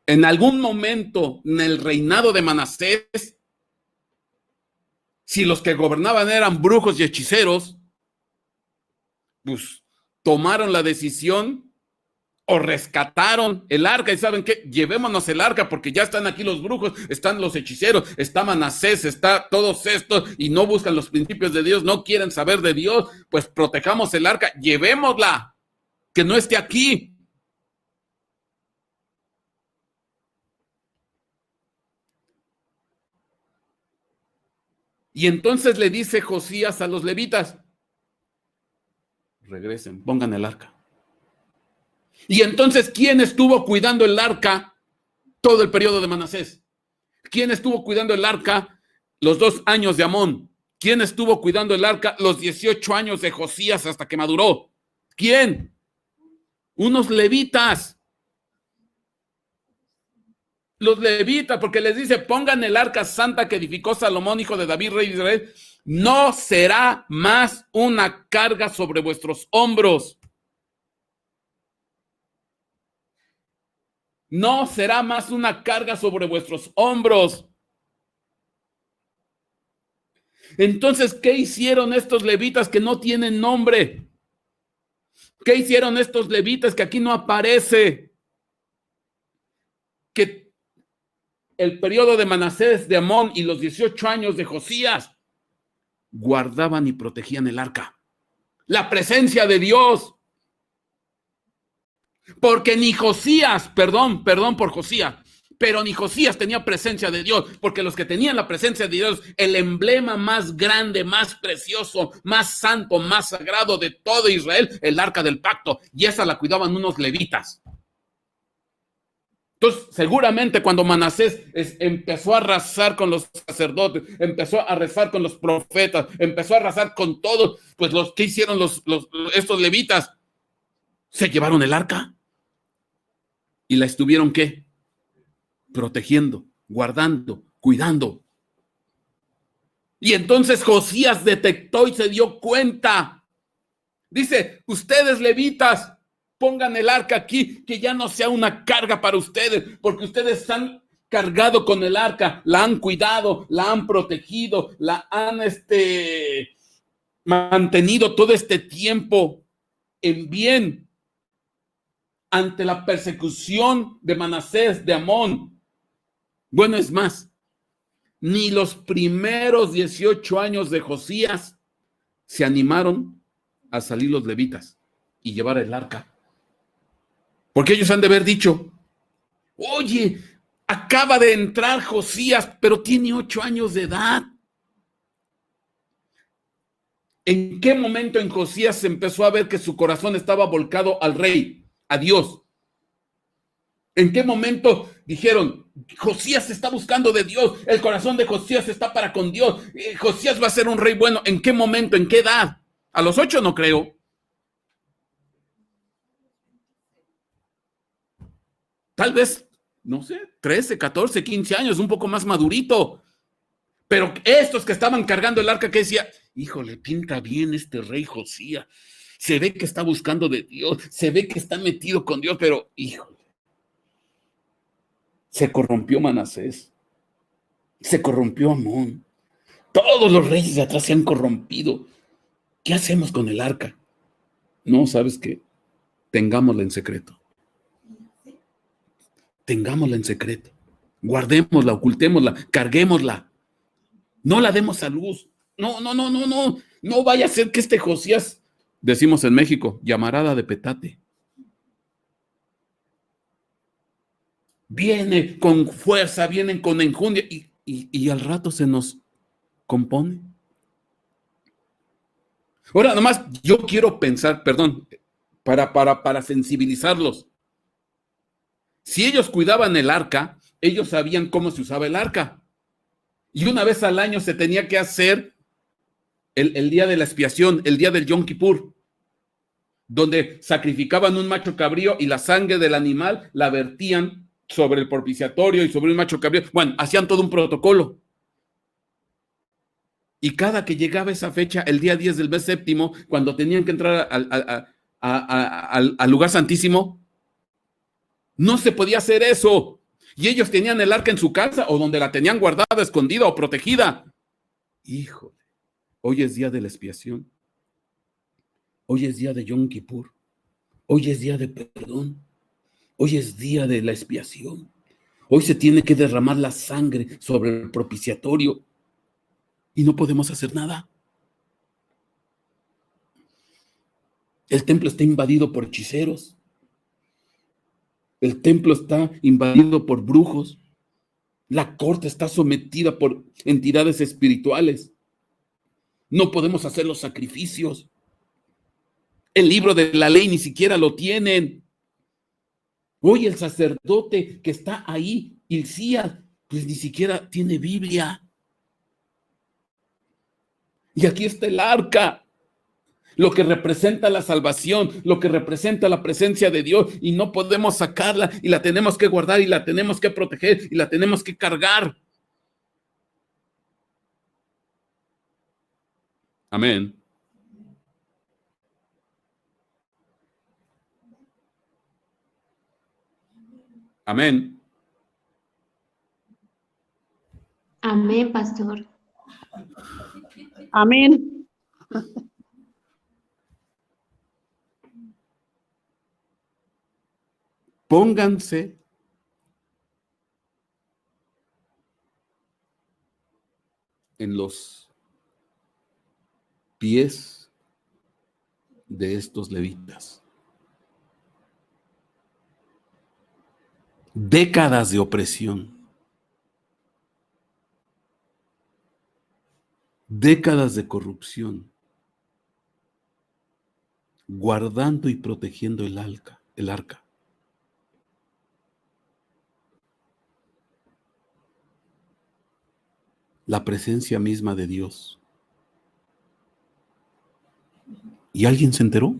En algún momento en el reinado de Manasés, si los que gobernaban eran brujos y hechiceros, pues tomaron la decisión o rescataron el arca. Y ¿saben qué? Llevémonos el arca porque ya están aquí los brujos, están los hechiceros, está Manasés, está todos estos y no buscan los principios de Dios, no quieren saber de Dios. Pues protejamos el arca, llevémosla, que no esté aquí. Y entonces le dice Josías a los levitas: regresen, pongan el arca. Y entonces, ¿quién estuvo cuidando el arca todo el periodo de Manasés? ¿Quién estuvo cuidando el arca los 2 años de Amón? ¿Quién estuvo cuidando el arca los 18 años de Josías hasta que maduró? ¿Quién? Unos levitas. Los levitas, porque les dice: pongan el arca santa que edificó Salomón, hijo de David, rey de Israel. No será más una carga sobre vuestros hombros. No será más una carga sobre vuestros hombros. Entonces, ¿qué hicieron estos levitas que no tienen nombre? ¿Qué hicieron estos levitas que aquí no aparece? Que el periodo de Manasés, de Amón y los 18 años de Josías, guardaban y protegían el arca. La presencia de Dios. Porque ni Josías, perdón por Josías, pero ni Josías tenía presencia de Dios, porque los que tenían la presencia de Dios, el emblema más grande, más precioso, más santo, más sagrado de todo Israel, el arca del pacto, y esa la cuidaban unos levitas. Entonces, seguramente cuando Manasés empezó a arrasar con los sacerdotes, empezó a arrasar con los profetas, empezó a arrasar con todos, pues los que hicieron estos levitas, se llevaron el arca y la estuvieron, ¿qué? Protegiendo, guardando, cuidando. Y entonces Josías detectó y se dio cuenta. Dice, ustedes levitas, pongan el arca aquí, que ya no sea una carga para ustedes, porque ustedes han cargado con el arca, la han cuidado, la han protegido, la han mantenido todo este tiempo en bien ante la persecución de Manasés, de Amón. Bueno, es más, ni los primeros 18 años de Josías se animaron a salir los levitas y llevar el arca. Porque ellos han de haber dicho, oye, acaba de entrar Josías, pero tiene 8 años de edad. ¿En qué momento en Josías se empezó a ver que su corazón estaba volcado al rey, a Dios? ¿En qué momento dijeron, Josías se está buscando de Dios, el corazón de Josías está para con Dios, Josías va a ser un rey bueno? ¿En qué momento, en qué edad? A los 8 no creo. Tal vez, no sé, 13, 14, 15 años, un poco más madurito. Pero estos que estaban cargando el arca, que decía, híjole, pinta bien este rey Josías, se ve que está buscando de Dios, se ve que está metido con Dios, pero híjole, se corrompió Manasés, se corrompió Amón, todos los reyes de atrás se han corrompido. ¿Qué hacemos con el arca? No, ¿sabes qué? Tengámosla en secreto. Tengámosla en secreto. Guardémosla, ocultémosla, carguémosla. No la demos a luz. No. No vaya a ser que este Josías, decimos en México, llamarada de petate. Viene con fuerza, viene con enjundia y al rato se nos compone. Ahora, nomás yo quiero pensar, perdón, para sensibilizarlos. Si ellos cuidaban el arca, ellos sabían cómo se usaba el arca. Y una vez al año se tenía que hacer el día de la expiación, el día del Yom Kippur, donde sacrificaban un macho cabrío y la sangre del animal la vertían sobre el propiciatorio y sobre un macho cabrío. Bueno, hacían todo un protocolo. Y cada que llegaba esa fecha, el día 10 del mes séptimo, cuando tenían que entrar al lugar santísimo, no se podía hacer eso. Y ellos tenían el arca en su casa o donde la tenían guardada, escondida o protegida. Híjole, hoy es día de la expiación. Hoy es día de Yom Kippur. Hoy es día de perdón. Hoy es día de la expiación. Hoy se tiene que derramar la sangre sobre el propiciatorio y no podemos hacer nada. El templo está invadido por hechiceros. El templo está invadido por brujos. La corte está sometida por entidades espirituales. No podemos hacer los sacrificios. El libro de la ley ni siquiera lo tienen. Hoy el sacerdote que está ahí, Hilcías, pues ni siquiera tiene Biblia. Y aquí está el arca, lo que representa la salvación, lo que representa la presencia de Dios, y no podemos sacarla y la tenemos que guardar y la tenemos que proteger y la tenemos que cargar. Amén. Amén. Amén, pastor. Amén. Pónganse en los pies de estos levitas. Décadas de opresión. Décadas de corrupción. Guardando y protegiendo el arca. La presencia misma de Dios. ¿Y alguien se enteró?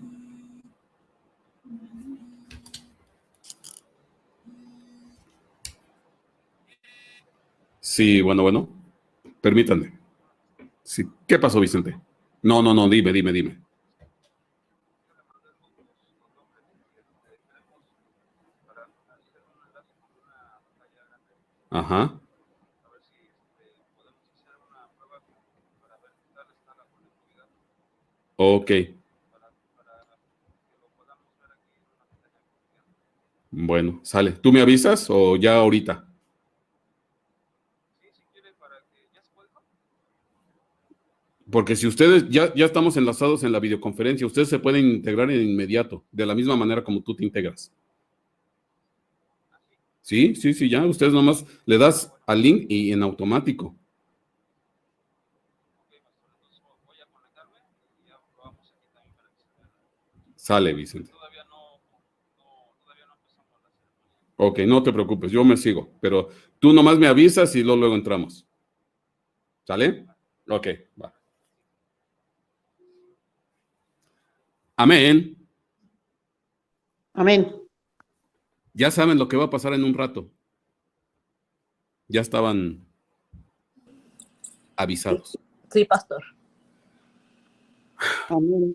Sí, bueno. Permítanme. Sí. ¿Qué pasó, Vicente? No, dime. Ajá. Ok. Bueno, sale. ¿Tú me avisas o ya ahorita? Porque si ustedes ya estamos enlazados en la videoconferencia, ustedes se pueden integrar en inmediato, de la misma manera como tú te integras. Sí, ya. Ustedes nomás le das al link y en automático. Sale, Vicente. Ok, no te preocupes, yo me sigo, pero tú nomás me avisas y luego entramos. ¿Sale? Ok, va. Amén. Amén. Ya saben lo que va a pasar en un rato. Ya estaban avisados. Sí, pastor. Amén.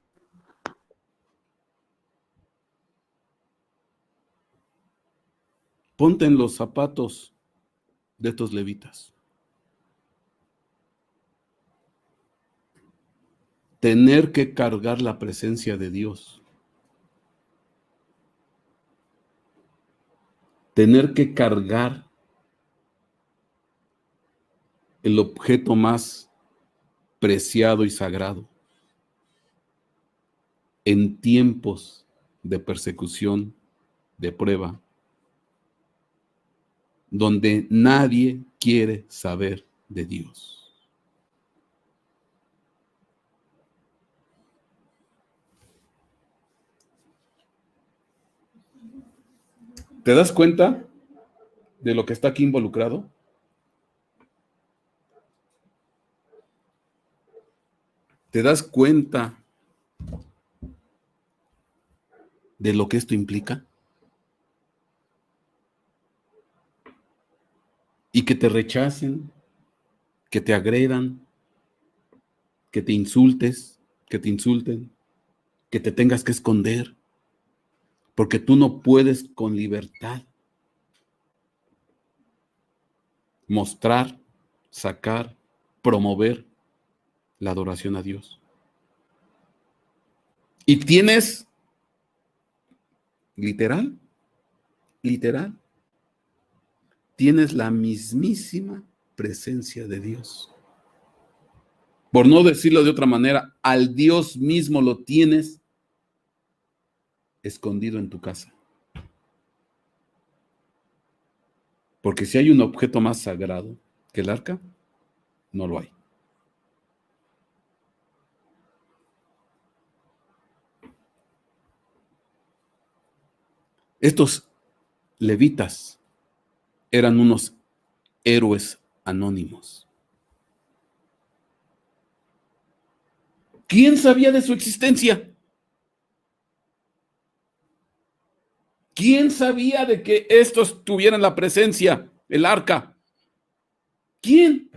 Ponte en los zapatos de estos levitas. Tener que cargar la presencia de Dios. Tener que cargar el objeto más preciado y sagrado en tiempos de persecución, de prueba, donde nadie quiere saber de Dios. ¿Te das cuenta de lo que está aquí involucrado? ¿Te das cuenta de lo que esto implica? Y que te rechacen, que te agredan, que te insultes, que te insulten, que te tengas que esconder, porque tú no puedes con libertad mostrar, sacar, promover la adoración a Dios. Y tienes, literal, tienes la mismísima presencia de Dios. Por no decirlo de otra manera, al Dios mismo lo tienes escondido en tu casa. Porque si hay un objeto más sagrado que el arca, no lo hay. Estos levitas eran unos héroes anónimos. ¿Quién sabía de su existencia? ¿Quién sabía de que estos tuvieran la presencia, el arca? ¿Quién?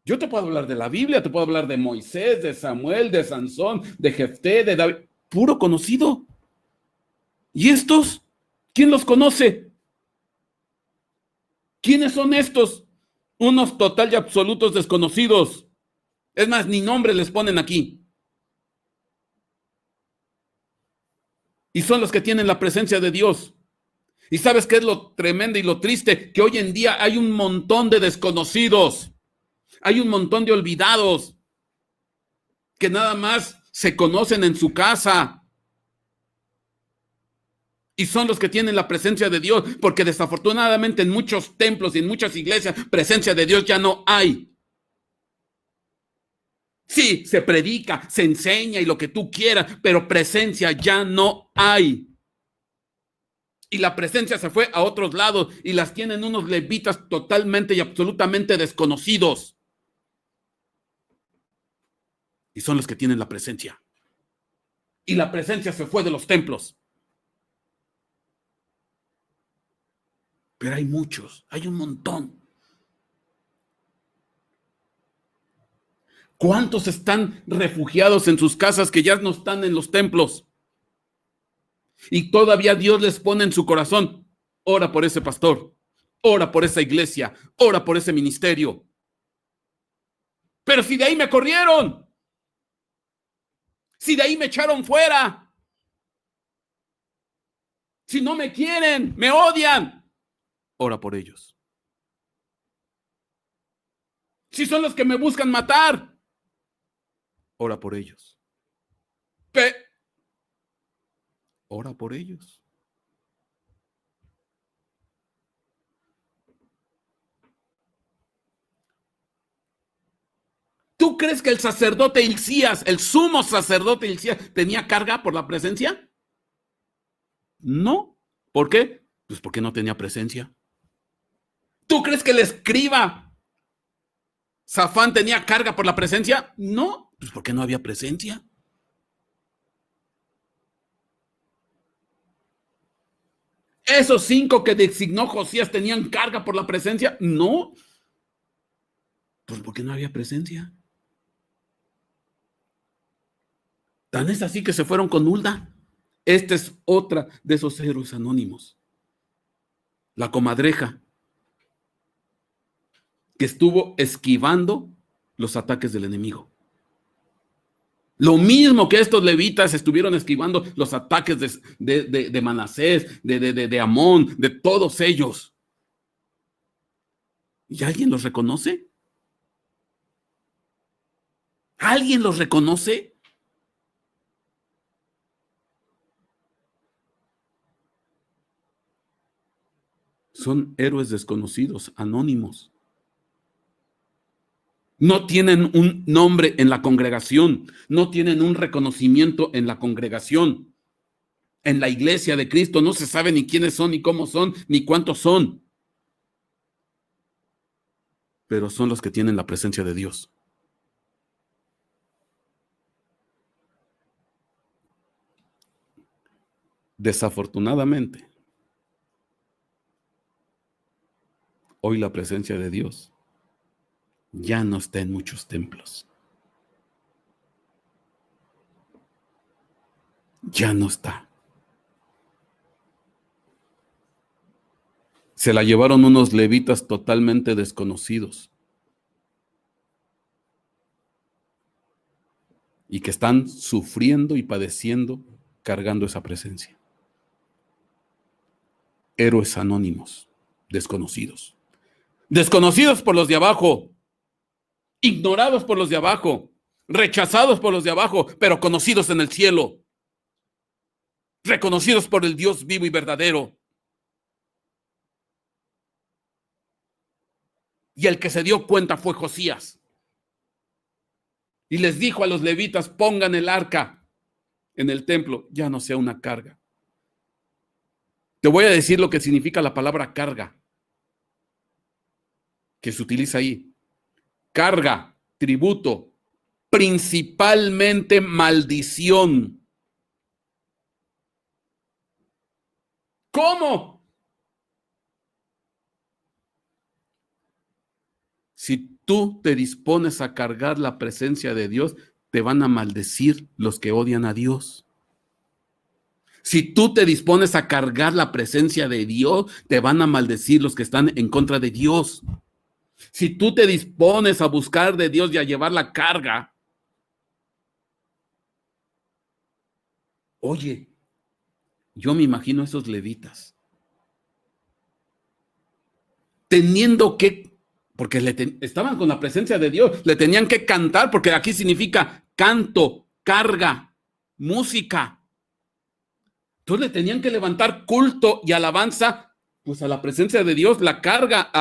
Yo te puedo hablar de la Biblia, te puedo hablar de Moisés, de Samuel, de Sansón, de Jefté, de David, puro conocido. ¿Y estos? ¿Quién los conoce? ¿Quiénes son estos? Unos total y absolutos desconocidos. Es más, ni nombre les ponen aquí. Y son los que tienen la presencia de Dios. ¿Y sabes qué es lo tremendo y lo triste? Que hoy en día hay un montón de desconocidos, hay un montón de olvidados que nada más se conocen en su casa y son los que tienen la presencia de Dios, porque desafortunadamente en muchos templos y en muchas iglesias presencia de Dios ya no hay. Sí, se predica, se enseña y lo que tú quieras, pero presencia ya no hay. Y la presencia se fue a otros lados y las tienen unos levitas totalmente y absolutamente desconocidos. Y son los que tienen la presencia. Y la presencia se fue de los templos. Pero hay muchos, hay un montón. ¿Cuántos están refugiados en sus casas que ya no están en los templos? Y todavía Dios les pone en su corazón, ora por ese pastor, ora por esa iglesia, ora por ese ministerio. Pero si de ahí me corrieron, si de ahí me echaron fuera, si no me quieren, me odian, ora por ellos. Si son los que me buscan matar, ora por ellos. Ora por ellos. ¿Tú crees que el sacerdote Hilcías, el sumo sacerdote Hilcías, tenía carga por la presencia? No. ¿Por qué? Pues porque no tenía presencia. ¿Tú crees que el escriba Safán tenía carga por la presencia? No. Pues porque no había presencia. ¿Esos 5 que designó Josías tenían carga por la presencia? No. Pues porque no había presencia. Tan es así que se fueron con Hulda. Esta es otra de esos héroes anónimos. La comadreja, que estuvo esquivando los ataques del enemigo. Lo mismo que estos levitas estuvieron esquivando los ataques de Manasés, de Amón, de todos ellos. ¿Y alguien los reconoce? ¿Alguien los reconoce? Son héroes desconocidos, anónimos. No tienen un nombre en la congregación, no tienen un reconocimiento en la congregación. En la iglesia de Cristo no se sabe ni quiénes son, ni cómo son, ni cuántos son. Pero son los que tienen la presencia de Dios. Desafortunadamente, hoy la presencia de Dios ya no está en muchos templos. Ya no está. Se la llevaron unos levitas totalmente desconocidos y que están sufriendo y padeciendo cargando esa presencia. Héroes anónimos, desconocidos. Desconocidos por los de abajo, ignorados por los de abajo, rechazados por los de abajo, pero conocidos en el cielo, reconocidos por el Dios vivo y verdadero. Y el que se dio cuenta fue Josías. Y les dijo a los levitas, pongan el arca en el templo, ya no sea una carga. Te voy a decir lo que significa la palabra carga, que se utiliza ahí. Carga, tributo, principalmente maldición. ¿Cómo? Si tú te dispones a cargar la presencia de Dios, te van a maldecir los que odian a Dios. Si tú te dispones a cargar la presencia de Dios, te van a maldecir los que están en contra de Dios. Si tú te dispones a buscar de Dios y a llevar la carga, oye, yo me imagino a esos levitas teniendo que, porque estaban con la presencia de Dios, le tenían que cantar, porque aquí significa canto, carga, música. Entonces le tenían que levantar culto y alabanza, pues a la presencia de Dios, la carga,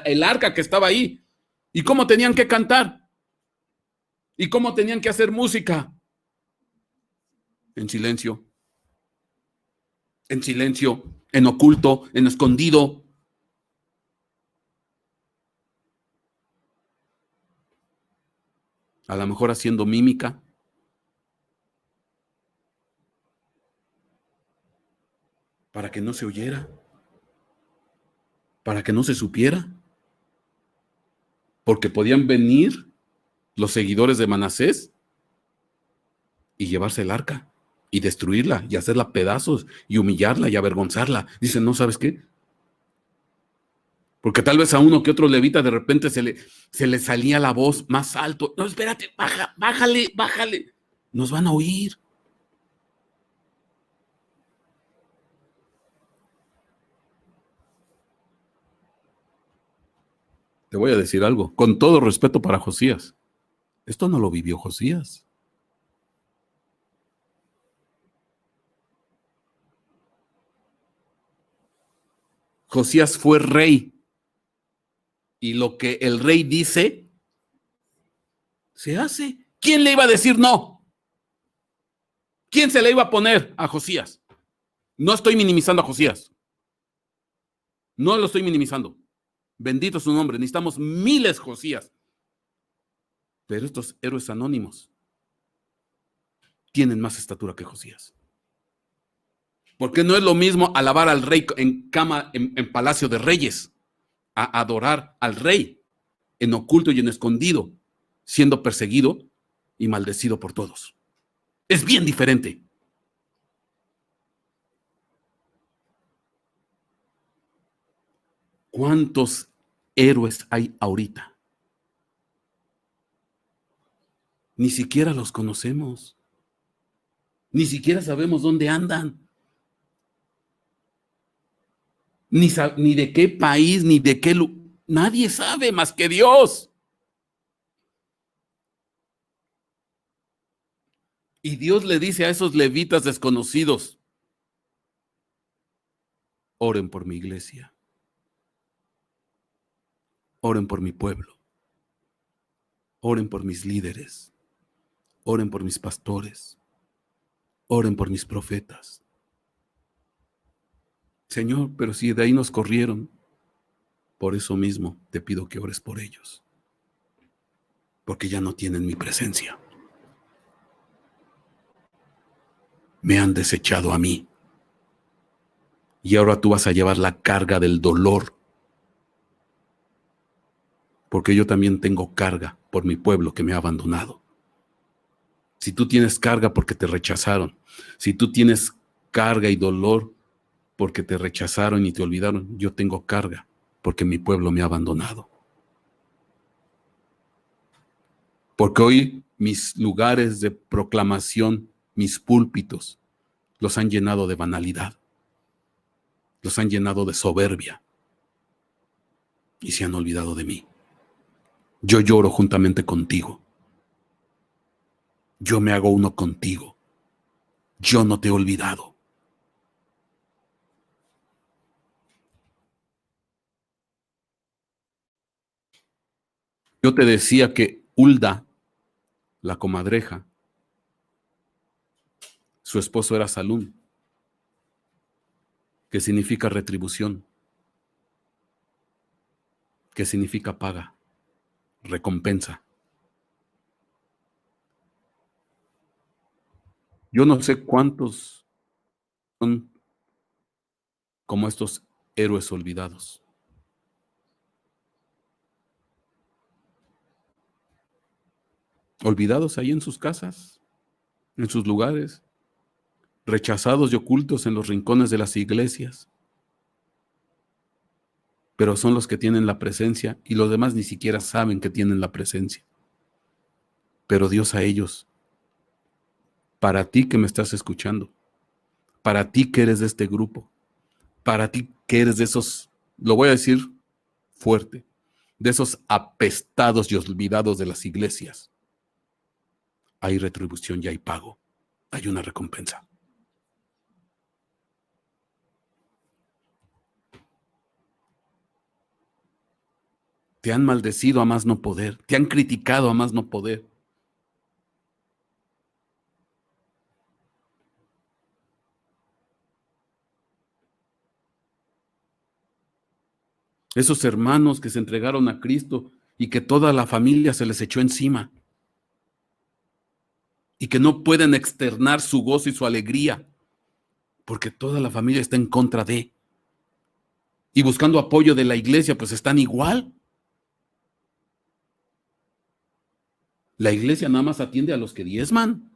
el arca que estaba ahí. ¿Y cómo tenían que cantar? ¿Y cómo tenían que hacer música? En silencio. En silencio, en oculto, en escondido. A lo mejor haciendo mímica. Para que no se oyera. Para que no se supiera. Porque podían venir los seguidores de Manasés y llevarse el arca y destruirla y hacerla pedazos y humillarla y avergonzarla. Dicen, ¿no sabes qué? Porque tal vez a uno que otro levita de repente se le salía la voz más alto. No, espérate, bájale. Nos van a oír. Te voy a decir algo, con todo respeto para Josías. Esto no lo vivió Josías. Josías fue rey. Y lo que el rey dice, se hace. ¿Quién le iba a decir no? ¿Quién se le iba a poner a Josías? No estoy minimizando a Josías. No lo estoy minimizando. Bendito su nombre. Necesitamos miles Josías. Pero estos héroes anónimos tienen más estatura que Josías. Porque no es lo mismo alabar al rey en cama, en palacio de reyes, a adorar al rey en oculto y en escondido, siendo perseguido y maldecido por todos. Es bien diferente. ¿Cuántos héroes hay ahorita? Ni siquiera los conocemos. Ni siquiera sabemos dónde andan. Ni de qué país, ni de qué lugar. Nadie sabe más que Dios. Y Dios le dice a esos levitas desconocidos, oren por mi iglesia. Oren por mi pueblo. Oren por mis líderes. Oren por mis pastores. Oren por mis profetas. Señor, pero si de ahí nos corrieron, por eso mismo te pido que ores por ellos. Porque ya no tienen mi presencia. Me han desechado a mí. Y ahora tú vas a llevar la carga del dolor. Porque yo también tengo carga por mi pueblo que me ha abandonado. Si tú tienes carga porque te rechazaron, si tú tienes carga y dolor porque te rechazaron y te olvidaron, yo tengo carga porque mi pueblo me ha abandonado. Porque hoy mis lugares de proclamación, mis púlpitos, los han llenado de banalidad, los han llenado de soberbia y se han olvidado de mí. Yo lloro juntamente contigo. Yo me hago uno contigo. Yo no te he olvidado. Yo te decía que Hulda, la comadreja, su esposo era Salún, que significa retribución, que significa paga, recompensa. Yo no sé cuántos son como estos héroes olvidados. Olvidados ahí en sus casas, en sus lugares, rechazados y ocultos en los rincones de las iglesias. Pero son los que tienen la presencia y los demás ni siquiera saben que tienen la presencia. Pero Dios a ellos, para ti que me estás escuchando, para ti que eres de este grupo, para ti que eres de esos, lo voy a decir fuerte, de esos apestados y olvidados de las iglesias, hay retribución y hay pago, hay una recompensa. Te han maldecido a más no poder, te han criticado a más no poder. Esos hermanos que se entregaron a Cristo y que toda la familia se les echó encima y que no pueden externar su gozo y su alegría porque toda la familia está en contra de y buscando apoyo de la iglesia, pues están igual. La iglesia nada más atiende a los que diezman.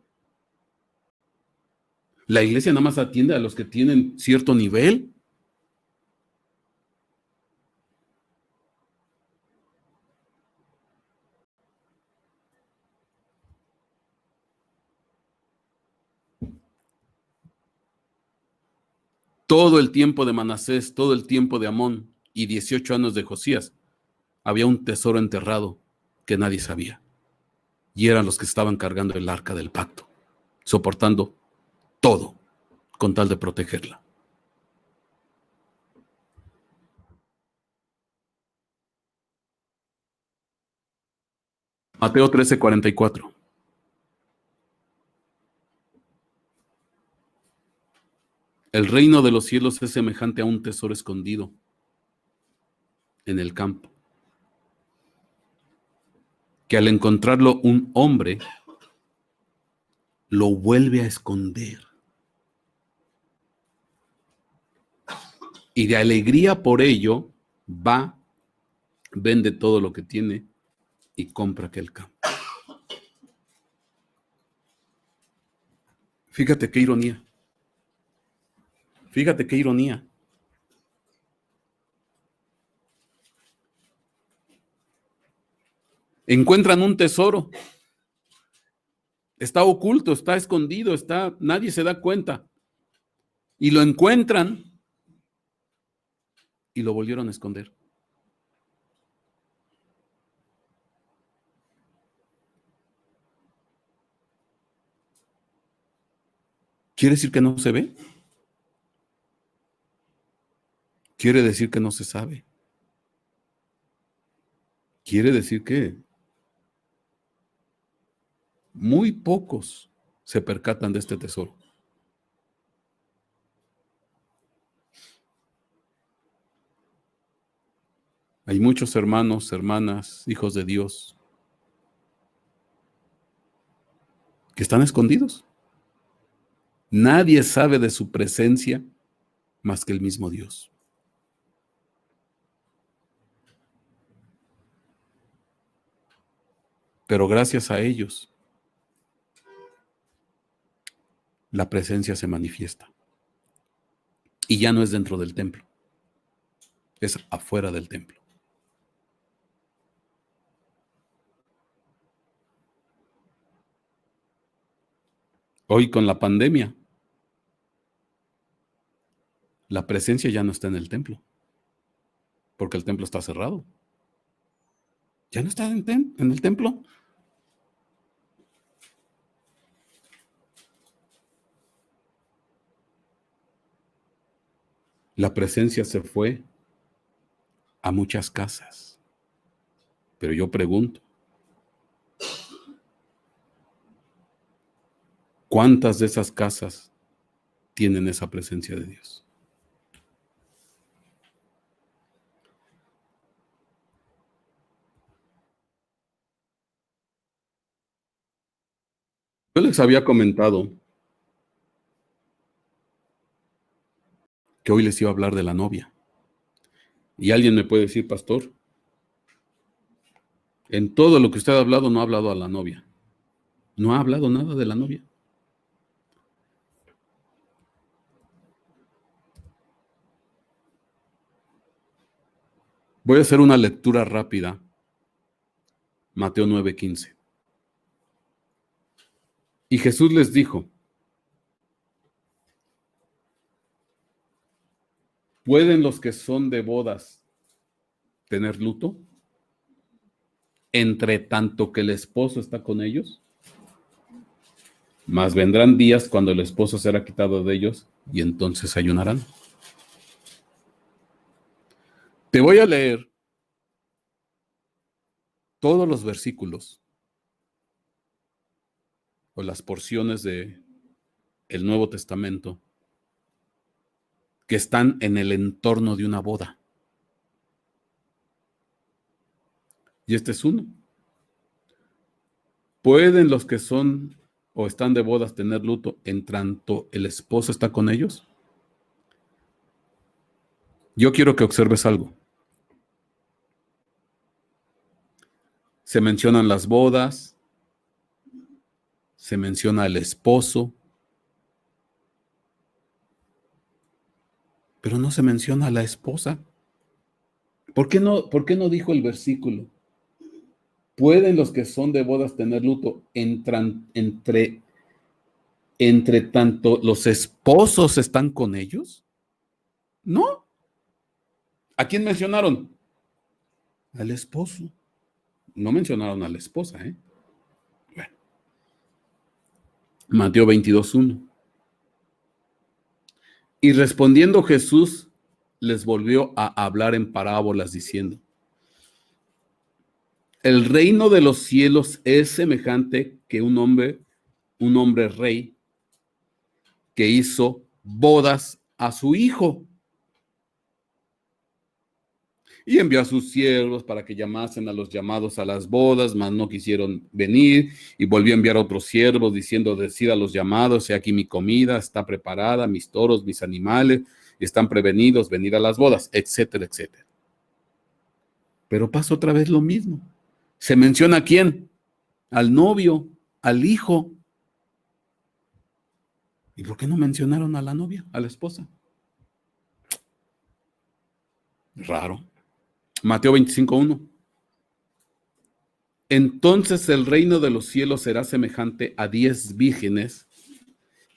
La iglesia nada más atiende a los que tienen cierto nivel. Todo el tiempo de Manasés, todo el tiempo de Amón y 18 años de Josías, había un tesoro enterrado que nadie sabía. Y eran los que estaban cargando el arca del pacto, soportando todo con tal de protegerla. Mateo 13:44. El reino de los cielos es semejante a un tesoro escondido en el campo, que al encontrarlo un hombre lo vuelve a esconder. Y de alegría por ello va, vende todo lo que tiene y compra aquel campo. Fíjate qué ironía. Fíjate qué ironía. Encuentran un tesoro. Está oculto, está escondido, nadie se da cuenta. Y lo encuentran y lo volvieron a esconder. ¿Quiere decir que no se ve? Quiere decir que no se sabe. Quiere decir que muy pocos se percatan de este tesoro. Hay muchos hermanos, hermanas, hijos de Dios, que están escondidos. Nadie sabe de su presencia más que el mismo Dios. Pero gracias a ellos, la presencia se manifiesta. Y ya no es dentro del templo, es afuera del templo. Hoy con la pandemia, la presencia ya no está en el templo, porque el templo está cerrado. Ya no está en el templo. La presencia se fue a muchas casas. Pero yo pregunto, ¿cuántas de esas casas tienen esa presencia de Dios? Yo les había comentado que hoy les iba a hablar de la novia. Y alguien me puede decir, pastor, en todo lo que usted ha hablado no ha hablado a la novia. No ha hablado nada de la novia. Voy a hacer una lectura rápida. Mateo 9:15. Y Jesús les dijo, ¿pueden los que son de bodas tener luto entre tanto que el esposo está con ellos? Mas vendrán días cuando el esposo será quitado de ellos y entonces ayunarán. Te voy a leer todos los versículos o las porciones de el Nuevo Testamento que están en el entorno de una boda. Y este es uno. ¿Pueden los que son o están de bodas tener luto en tanto el esposo está con ellos? Yo quiero que observes algo. Se mencionan las bodas, se menciona el esposo, pero no se menciona a la esposa. ¿Por qué no dijo el versículo? ¿Pueden los que son de bodas tener luto entre tanto los esposos están con ellos? No. ¿A quién mencionaron? Al esposo. No mencionaron a la esposa, ¿eh? Bueno. Mateo 22:1. Y respondiendo Jesús les volvió a hablar en parábolas diciendo: el reino de los cielos es semejante que un hombre rey que hizo bodas a su hijo y envió a sus siervos para que llamasen a los llamados a las bodas, mas no quisieron venir, y volvió a enviar a otros siervos diciendo: decid a los llamados, he aquí mi comida está preparada, mis toros, mis animales están prevenidos, venid a las bodas, etcétera, etcétera. Pero pasa otra vez lo mismo. ¿Se menciona a quién? Al novio, al hijo. ¿Y por qué no mencionaron a la novia, a la esposa? Raro. Mateo 25:1. Entonces el reino de los cielos será semejante a 10 vírgenes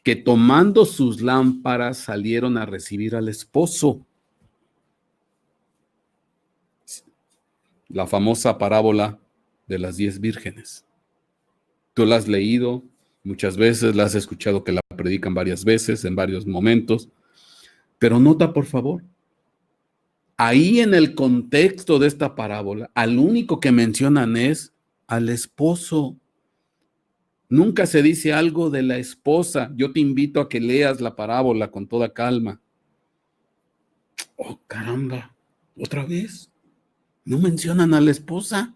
que tomando sus lámparas salieron a recibir al esposo. La famosa parábola de las 10 vírgenes. Tú la has leído muchas veces, la has escuchado que la predican varias veces, en varios momentos, pero nota por favor, ahí en el contexto de esta parábola, al único que mencionan es al esposo. Nunca se dice algo de la esposa. Yo te invito a que leas la parábola con toda calma. Oh, caramba, otra vez. No mencionan a la esposa.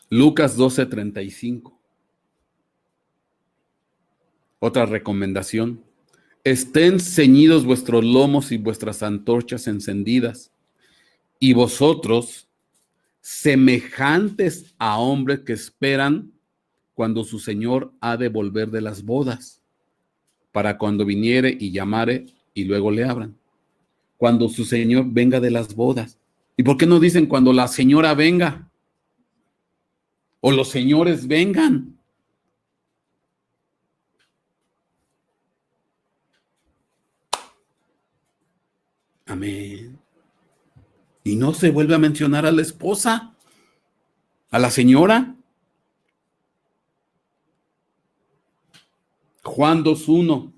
Lucas 12:35. Otra recomendación. Estén ceñidos vuestros lomos y vuestras antorchas encendidas, y vosotros, semejantes a hombres que esperan cuando su Señor ha de volver de las bodas, para cuando viniere y llamare y luego le abran. Cuando su Señor venga de las bodas. ¿Y por qué no dicen cuando la señora venga? O los señores vengan. Amén. Y no se vuelve a mencionar a la esposa, a la señora. Juan 2:1.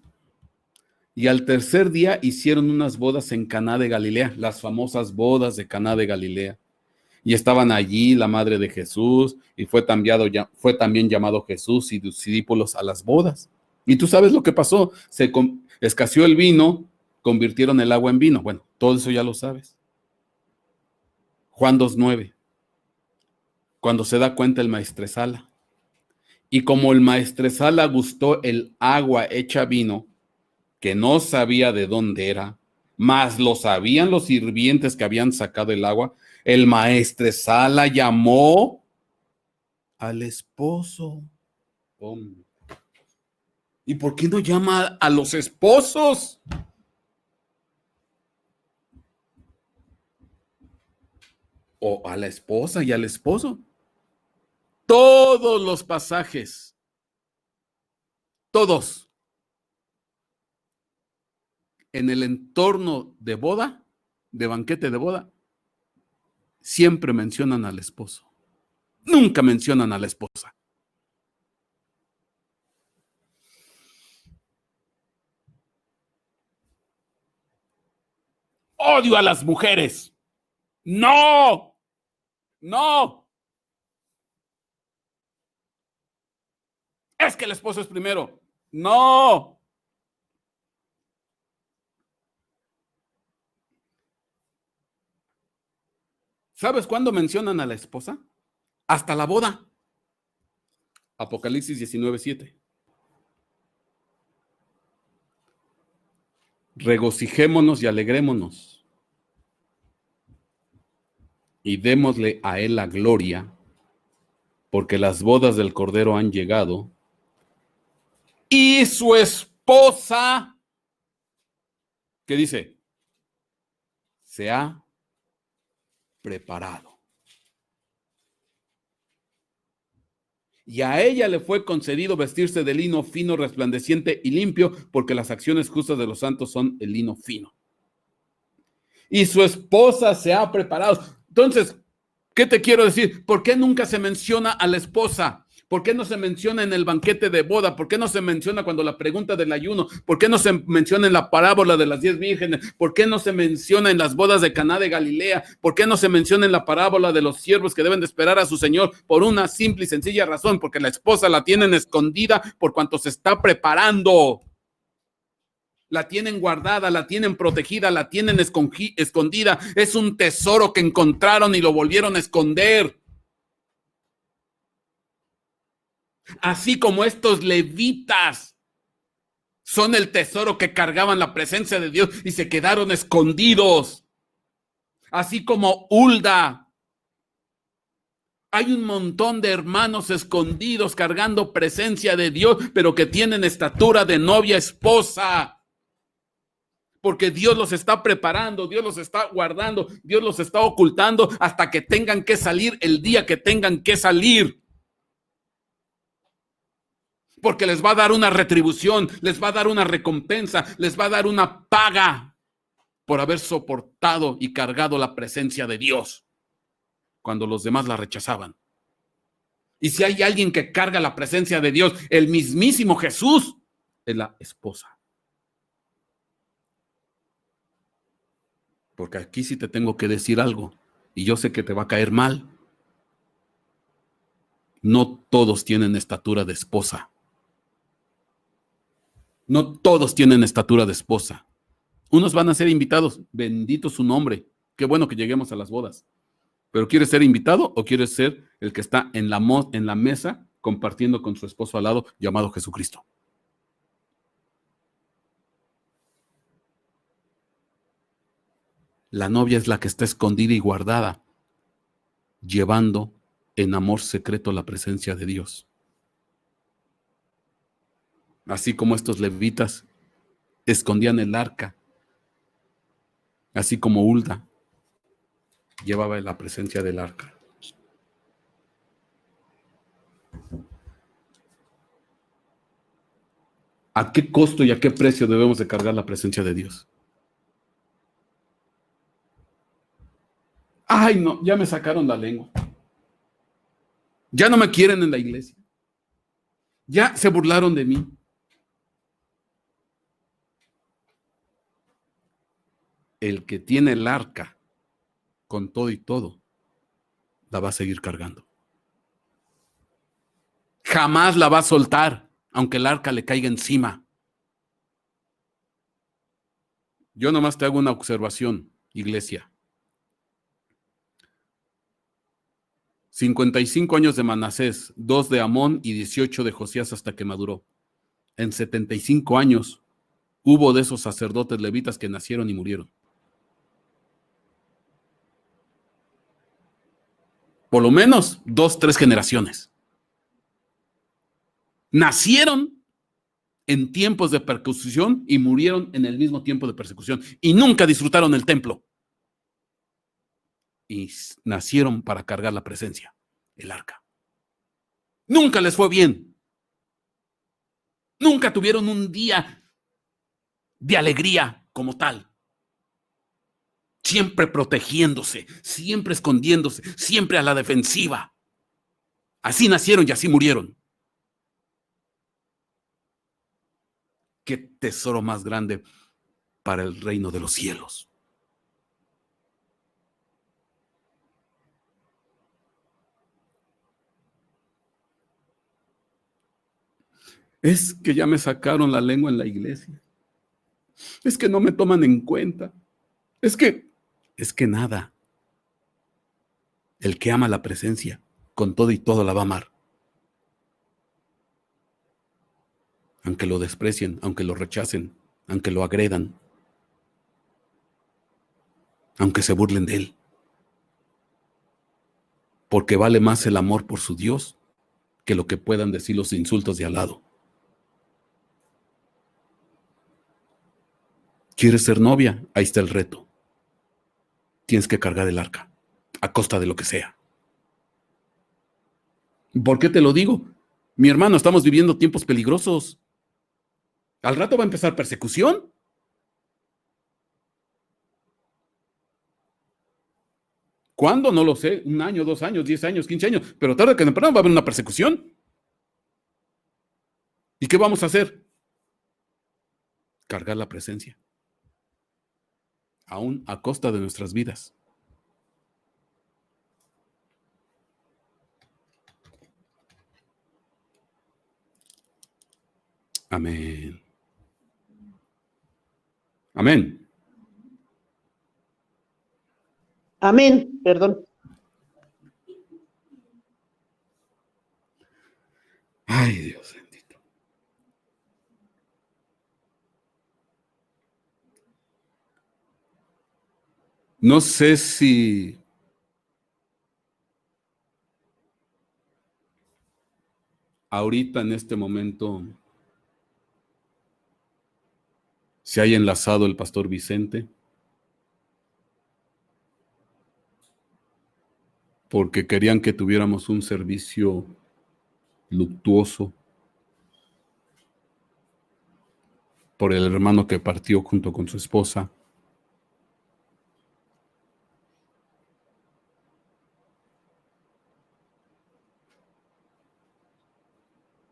Y al tercer día hicieron unas bodas en Caná de Galilea, las famosas bodas de Caná de Galilea. Y estaban allí la madre de Jesús, y fue también llamado Sus discípulos a las bodas. Y tú sabes lo que pasó, escaseó el vino, convirtieron el agua en vino. Bueno, todo eso ya lo sabes. Juan 2:9. Cuando se da cuenta el maestresala. Y como el maestresala gustó el agua hecha vino, que no sabía de dónde era, mas lo sabían los sirvientes que habían sacado el agua, el maestresala llamó al esposo. Hombre. ¿Y por qué no llama a los esposos? O a la esposa y al esposo. Todos los pasajes, todos, en el entorno de boda, de banquete de boda, siempre mencionan al esposo. Nunca mencionan a la esposa. Odio a las mujeres. No, no. Es que el esposo es primero. No. ¿Sabes cuándo mencionan a la esposa? Hasta la boda. Apocalipsis 19:7. Regocijémonos y alegrémonos y démosle a él la gloria, porque las bodas del Cordero han llegado y su esposa, ¿qué dice? Se ha preparado. Y a ella le fue concedido vestirse de lino fino, resplandeciente y limpio, porque las acciones justas de los santos son el lino fino. Y su esposa se ha preparado. Entonces, ¿qué te quiero decir? ¿Por qué nunca se menciona a la esposa? ¿Por qué no se menciona en el banquete de boda? ¿Por qué no se menciona cuando la pregunta del ayuno? ¿Por qué no se menciona en la parábola de las 10 vírgenes? ¿Por qué no se menciona en las bodas de Caná de Galilea? ¿Por qué no se menciona en la parábola de los siervos que deben de esperar a su señor? Por una simple y sencilla razón, porque la esposa la tienen escondida por cuanto se está preparando. La tienen guardada, la tienen protegida, la tienen escondida. Es un tesoro que encontraron y lo volvieron a esconder. Así como estos levitas son el tesoro que cargaban la presencia de Dios y se quedaron escondidos. Así como Hulda. Hay un montón de hermanos escondidos cargando presencia de Dios, pero que tienen estatura de novia esposa. Porque Dios los está preparando, Dios los está guardando, Dios los está ocultando hasta que tengan que salir el día que tengan que salir. Porque les va a dar una retribución, les va a dar una recompensa, les va a dar una paga por haber soportado y cargado la presencia de Dios cuando los demás la rechazaban. Y si hay alguien que carga la presencia de Dios, el mismísimo Jesús, es la esposa. Porque aquí sí te tengo que decir algo, y yo sé que te va a caer mal. No todos tienen estatura de esposa. No todos tienen estatura de esposa. Unos van a ser invitados, bendito su nombre. Qué bueno que lleguemos a las bodas. ¿Pero quieres ser invitado o quieres ser el que está en la mesa compartiendo con su esposo al lado, llamado Jesucristo? La novia es la que está escondida y guardada, llevando en amor secreto la presencia de Dios. Así como estos levitas escondían el arca, así como Hulda llevaba la presencia del arca. ¿A qué costo y a qué precio debemos de cargar la presencia de Dios? Ay, no, ya me sacaron la lengua. Ya no me quieren en la iglesia. Ya se burlaron de mí. El que tiene el arca con todo y todo, la va a seguir cargando. Jamás la va a soltar, aunque el arca le caiga encima. Yo nomás te hago una observación, iglesia. 55 años de Manasés, 2 de Amón y 18 de Josías hasta que maduró. En 75 años hubo de esos sacerdotes levitas que nacieron y murieron. Por lo menos 2, 3 generaciones. Nacieron en tiempos de persecución y murieron en el mismo tiempo de persecución. Y nunca disfrutaron el templo. Y nacieron para cargar la presencia, el arca. Nunca les fue bien. Nunca tuvieron un día de alegría como tal. Siempre protegiéndose, siempre escondiéndose, siempre a la defensiva. Así nacieron y así murieron. ¿Qué tesoro más grande para el reino de los cielos? Es que ya me sacaron la lengua en la iglesia. Es que no me toman en cuenta. Es que nada. El que ama la presencia, con todo y todo la va a amar. Aunque lo desprecien, aunque lo rechacen, aunque lo agredan, aunque se burlen de él. Porque vale más el amor por su Dios que lo que puedan decir los insultos de al lado. ¿Quieres ser novia? Ahí está el reto. Tienes que cargar el arca, a costa de lo que sea. ¿Por qué te lo digo? Mi hermano, estamos viviendo tiempos peligrosos. Al rato va a empezar persecución. ¿Cuándo? No lo sé. 1 año, 2 años, 10 años, 15 años. Pero tarde que temprano va a haber una persecución. ¿Y qué vamos a hacer? Cargar la presencia. Aún a costa de nuestras vidas. Amén. Amén. Amén. Perdón. Ay, Dios bendito. No sé si ahorita en este momento se haya enlazado el pastor Vicente, porque querían que tuviéramos un servicio luctuoso por el hermano que partió junto con su esposa.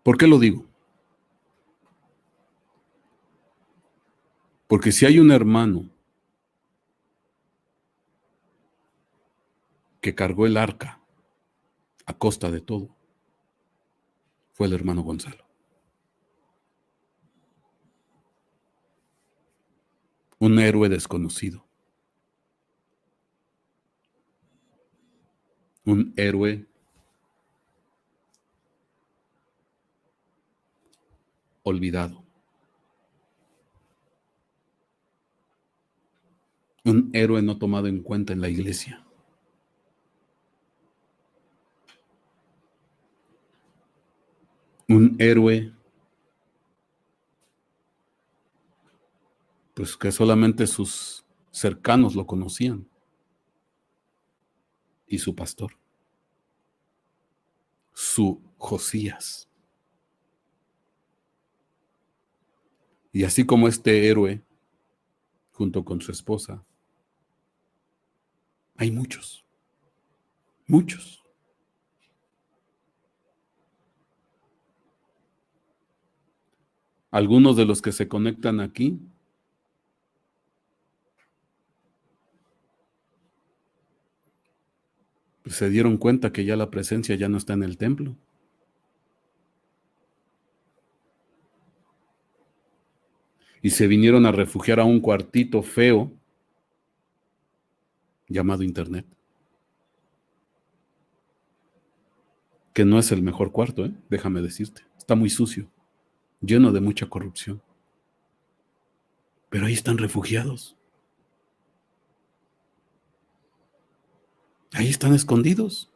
¿Por qué lo digo? Porque si hay un hermano que cargó el arca a costa de todo, fue el hermano Gonzalo. Un héroe desconocido. Un héroe olvidado. Un héroe no tomado en cuenta en la iglesia. Un héroe, pues que solamente sus cercanos lo conocían. Y su pastor, su Josías. Y así como este héroe, junto con su esposa, hay muchos, muchos. Algunos de los que se conectan aquí pues se dieron cuenta que ya la presencia ya no está en el templo. Y se vinieron a refugiar a un cuartito feo llamado Internet. Que no es el mejor cuarto, déjame decirte. Está muy sucio, lleno de mucha corrupción. Pero ahí están refugiados. Ahí están escondidos.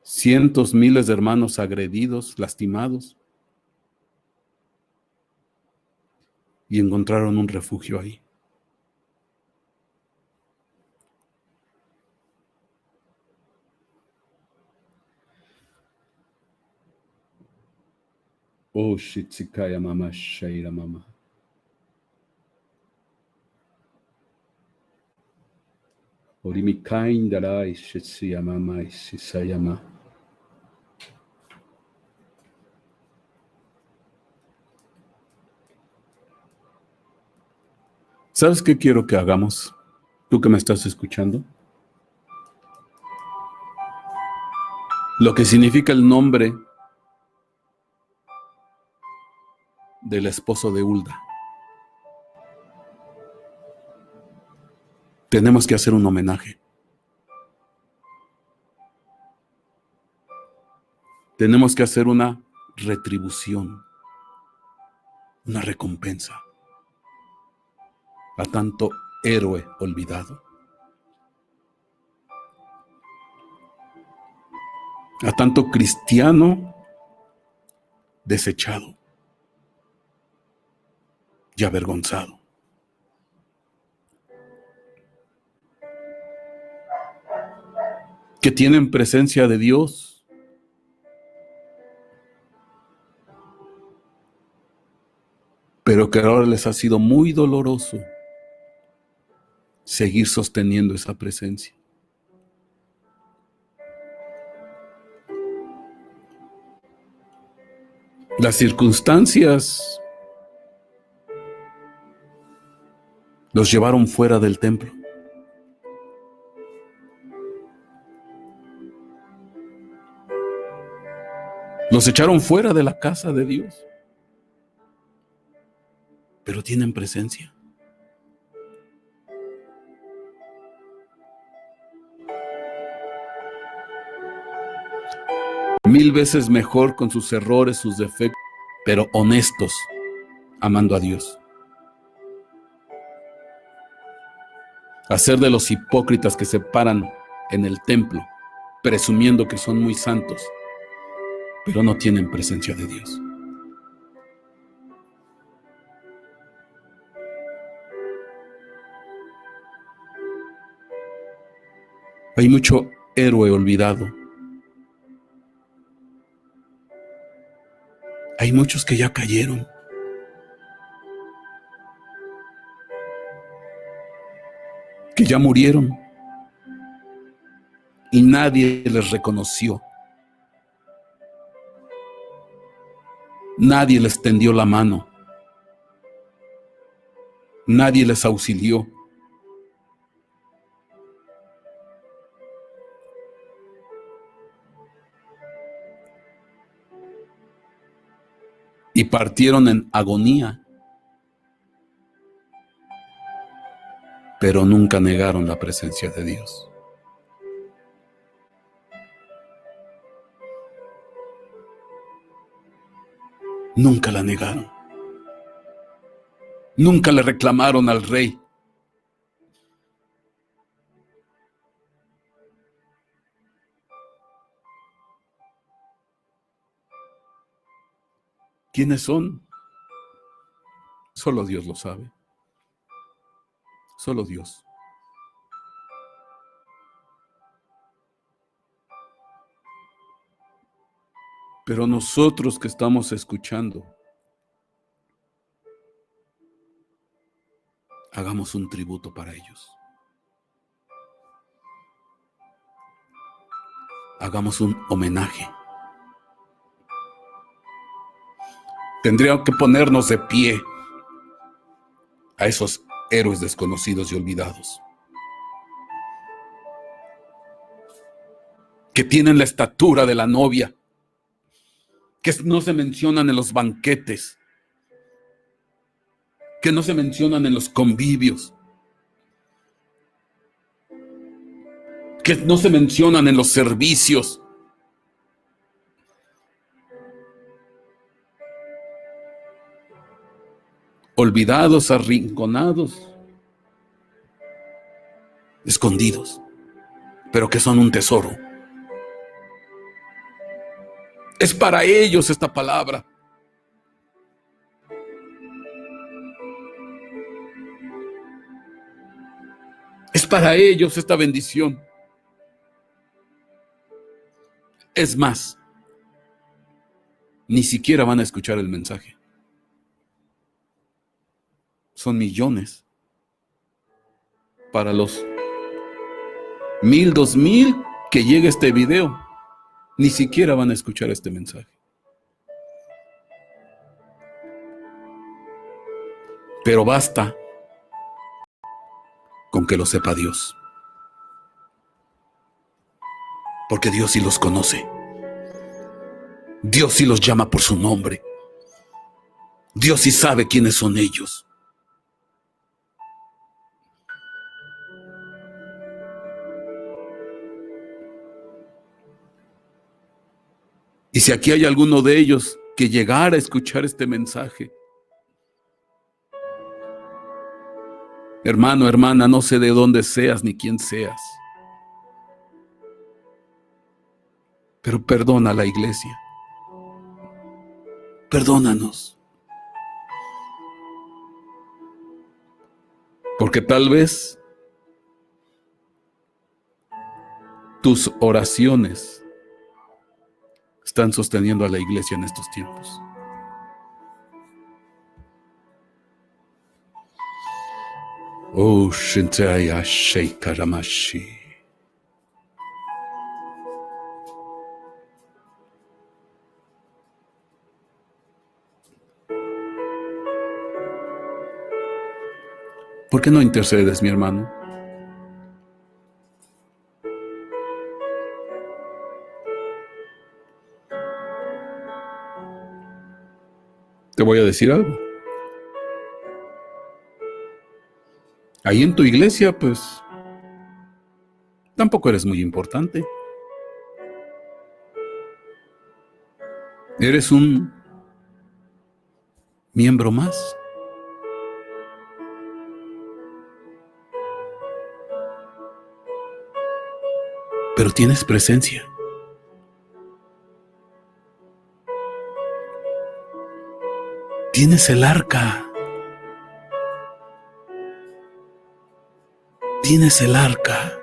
Cientos, miles de hermanos agredidos, lastimados. Y encontraron un refugio ahí. Oh, shitsikaya mama, shaira mama. Orimikain darai, shitsiya mama, isisayama. ¿Sabes qué quiero que hagamos? Tú que me estás escuchando. Lo que significa el nombre del esposo de Hulda. Tenemos que hacer un homenaje. Tenemos que hacer una retribución, una recompensa a tanto héroe olvidado, a tanto cristiano desechado y avergonzado. Que tienen presencia de Dios, pero que ahora les ha sido muy doloroso seguir sosteniendo esa presencia. Las circunstancias los llevaron fuera del templo. Los echaron fuera de la casa de Dios. Pero tienen presencia. Mil veces mejor con sus errores, sus defectos, pero honestos, amando a Dios. Hacer de los hipócritas que se paran en el templo, presumiendo que son muy santos, pero no tienen presencia de Dios. Hay mucho héroe olvidado. Hay muchos que ya cayeron. Que ya murieron. Y nadie les reconoció. Nadie les tendió la mano. Nadie les auxilió. Y partieron en agonía, pero nunca negaron la presencia de Dios. Nunca la negaron. Nunca le reclamaron al rey. ¿Quiénes son? Solo Dios lo sabe. Solo Dios. Pero nosotros que estamos escuchando, hagamos un tributo para ellos. Hagamos un homenaje. Tendríamos que ponernos de pie a esos héroes desconocidos y olvidados, que tienen la estatura de la novia, que no se mencionan en los banquetes, que no se mencionan en los convivios, que no se mencionan en los servicios. Olvidados, arrinconados, escondidos, pero que son un tesoro. Es para ellos esta palabra. Es para ellos esta bendición. Es más, ni siquiera van a escuchar el mensaje. Son millones. Para los 1,000, 2,000 que llegue este video, ni siquiera van a escuchar este mensaje. Pero basta con que lo sepa Dios. Porque Dios sí los conoce. Dios sí los llama por su nombre. Dios sí sabe quiénes son ellos. Y si aquí hay alguno de ellos que llegara a escuchar este mensaje, hermano, hermana, no sé de dónde seas ni quién seas, pero perdona a la iglesia. Perdónanos. Porque tal vez tus oraciones están sosteniendo a la iglesia en estos tiempos. Oh, Shintaya Sheikaramashi. ¿Por qué no intercedes, mi hermano? Te voy a decir algo. Ahí en tu iglesia, pues, tampoco eres muy importante. Eres un miembro más. Pero tienes presencia. Tienes el arca. Tienes el arca.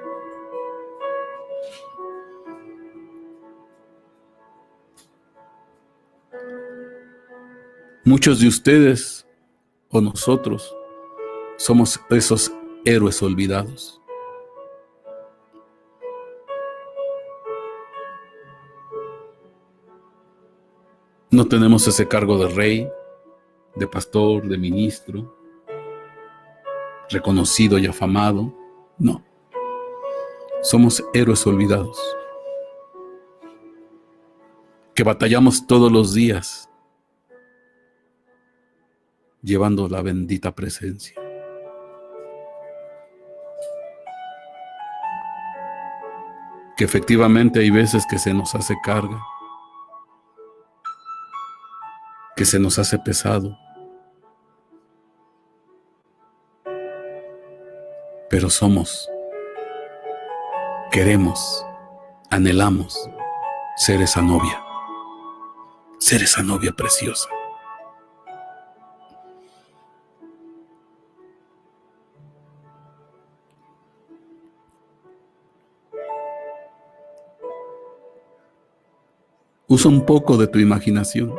Muchos de ustedes o nosotros somos esos héroes olvidados. No tenemos ese cargo de rey, de pastor, de ministro, reconocido y afamado. No. Somos héroes olvidados, que batallamos todos los días llevando la bendita presencia. Que efectivamente hay veces que se nos hace carga, que se nos hace pesado, pero queremos, anhelamos ser esa novia preciosa. Usa un poco de tu imaginación.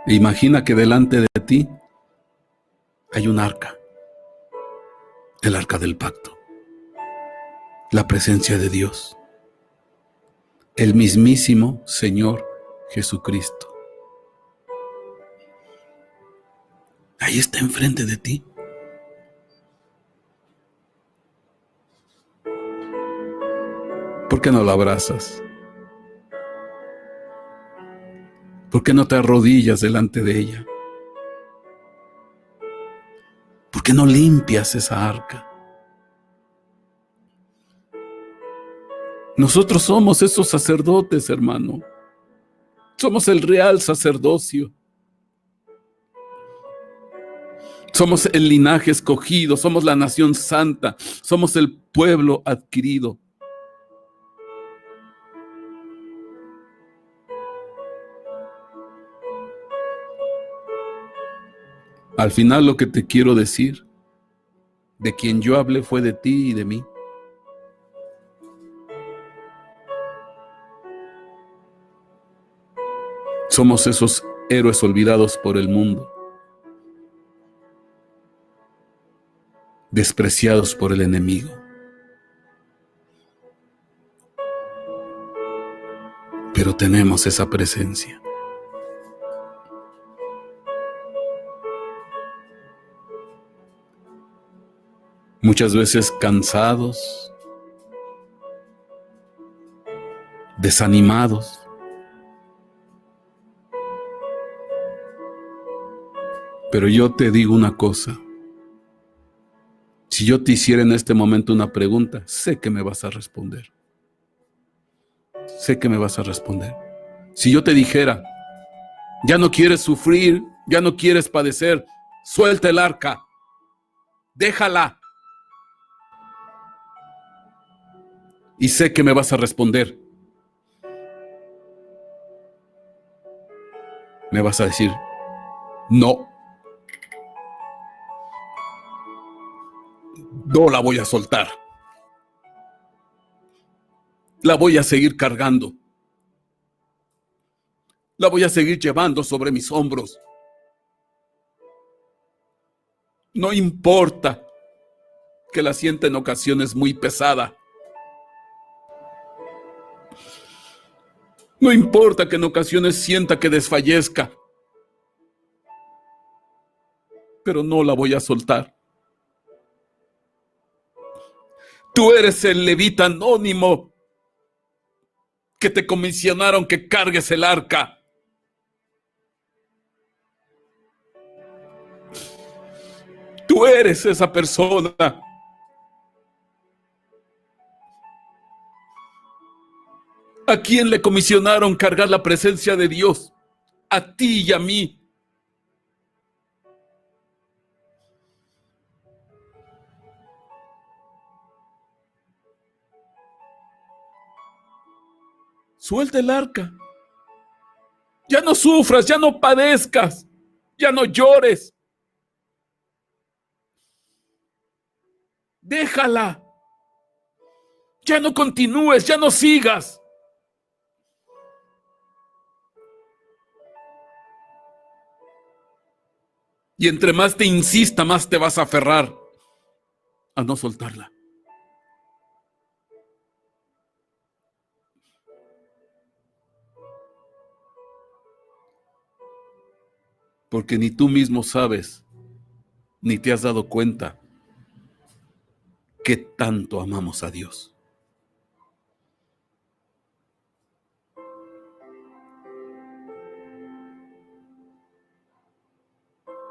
E imagina que delante de ti hay un arca, el arca del pacto, la presencia de Dios, el mismísimo Señor Jesucristo. Ahí está enfrente de ti. ¿Por qué no la abrazas? ¿Por qué no te arrodillas delante de ella? ¿Por qué no limpias esa arca? Nosotros somos esos sacerdotes, hermano. Somos el real sacerdocio. Somos el linaje escogido, somos la nación santa, somos el pueblo adquirido. Al final lo que te quiero decir, de quien yo hablé fue de ti y de mí. Somos esos héroes olvidados por el mundo, despreciados por el enemigo. Pero tenemos esa presencia. Muchas veces cansados, desanimados, pero yo te digo una cosa. Si yo te hiciera en este momento una pregunta, sé que me vas a responder. Sé que me vas a responder. Si yo te dijera, ya no quieres sufrir, ya no quieres padecer, suelta el arca, déjala. Y sé que me vas a responder. Me vas a decir, no. No la voy a soltar. La voy a seguir cargando. La voy a seguir llevando sobre mis hombros. No importa que la sienta en ocasiones muy pesada. No importa que en ocasiones sienta que desfallezca. Pero no la voy a soltar. Tú eres el levita anónimo que te comisionaron que cargues el arca. Tú eres esa persona. ¿A quién le comisionaron cargar la presencia de Dios? A ti y a mí. Suelta el arca. Ya no sufras, ya no padezcas, ya no llores. Déjala. Ya no continúes, ya no sigas. Y entre más te insista, más te vas a aferrar a no soltarla. Porque ni tú mismo sabes, ni te has dado cuenta qué tanto amamos a Dios.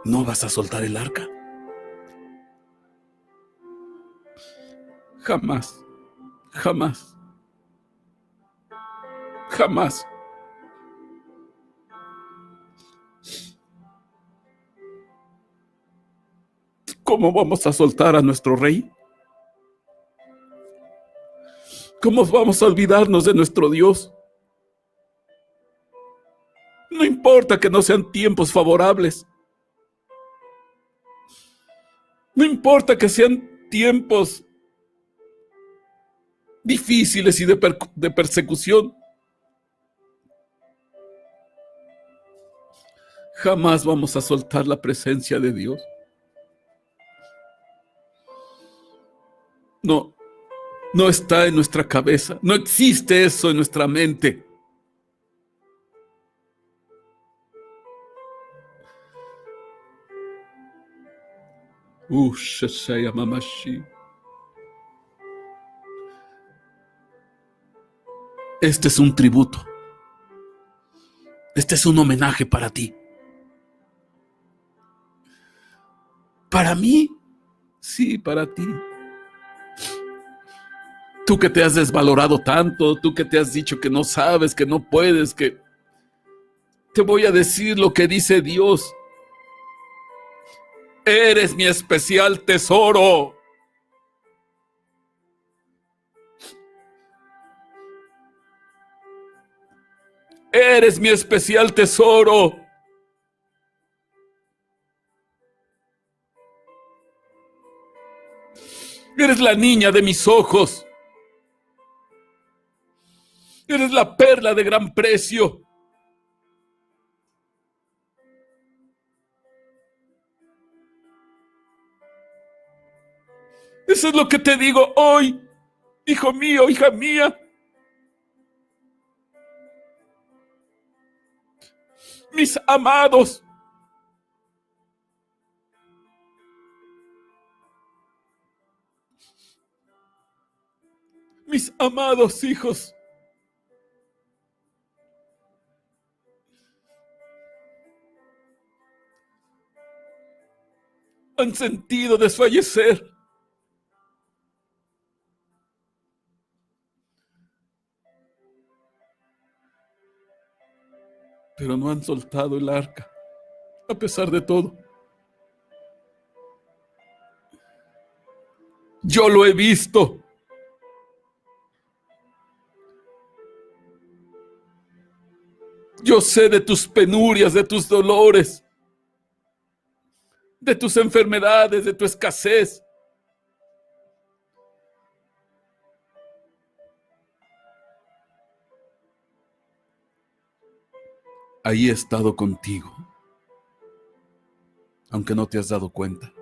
¿No vas a soltar el arca? Jamás, jamás, jamás. ¿Cómo vamos a soltar a nuestro rey? ¿Cómo vamos a olvidarnos de nuestro Dios? No importa que no sean tiempos favorables. No importa que sean tiempos difíciles y de persecución. Jamás vamos a soltar la presencia de Dios. No está en nuestra cabeza. No existe eso en nuestra mente. Shashaya Mamashi. Este es un tributo. Este es un homenaje para ti. ¿Para mí? Sí, para ti. Tú que te has desvalorado tanto, tú que te has dicho que no sabes, que no puedes, que te voy a decir lo que dice Dios. Eres mi especial tesoro. Eres mi especial tesoro. Eres la niña de mis ojos. Eres la perla de gran precio. Eso es lo que te digo hoy, hijo mío, hija mía. Mis amados, mis amados hijos, han sentido desfallecer, pero no han soltado el arca, a pesar de todo. Yo lo he visto. Yo sé de tus penurias, de tus dolores, de tus enfermedades, de tu escasez. Ahí he estado contigo, aunque no te has dado cuenta.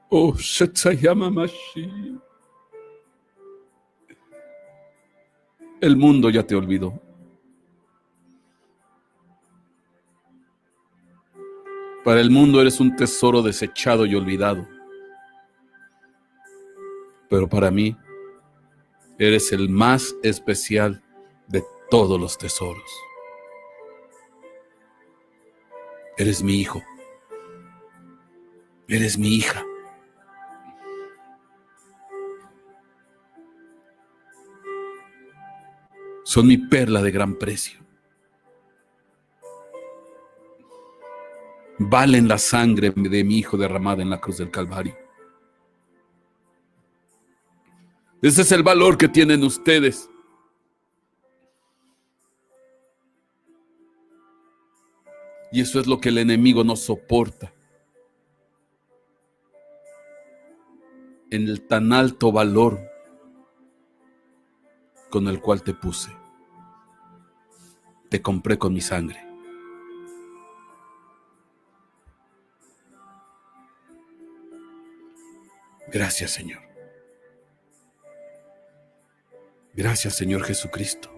Oh, Shetsayama Mashi. El mundo ya te olvidó. Para el mundo eres un tesoro desechado y olvidado. Pero para mí, eres el más especial de todos los tesoros. Eres mi hijo. Eres mi hija. Son mi perla de gran precio. Valen la sangre de mi hijo derramada en la cruz del Calvario. Ese es el valor que tienen ustedes. Y eso es lo que el enemigo no soporta. En el tan alto valor con el cual te puse. Te compré con mi sangre. Gracias, Señor. Gracias, Señor Jesucristo.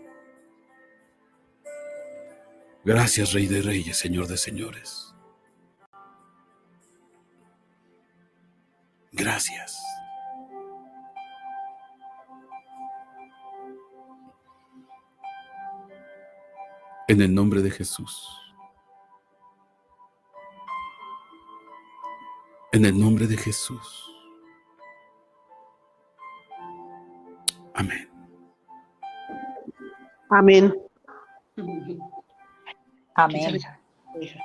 Gracias, Rey de Reyes, Señor de Señores. Gracias. En el nombre de Jesús. En el nombre de Jesús. Amén. Amén. Amén. Hija.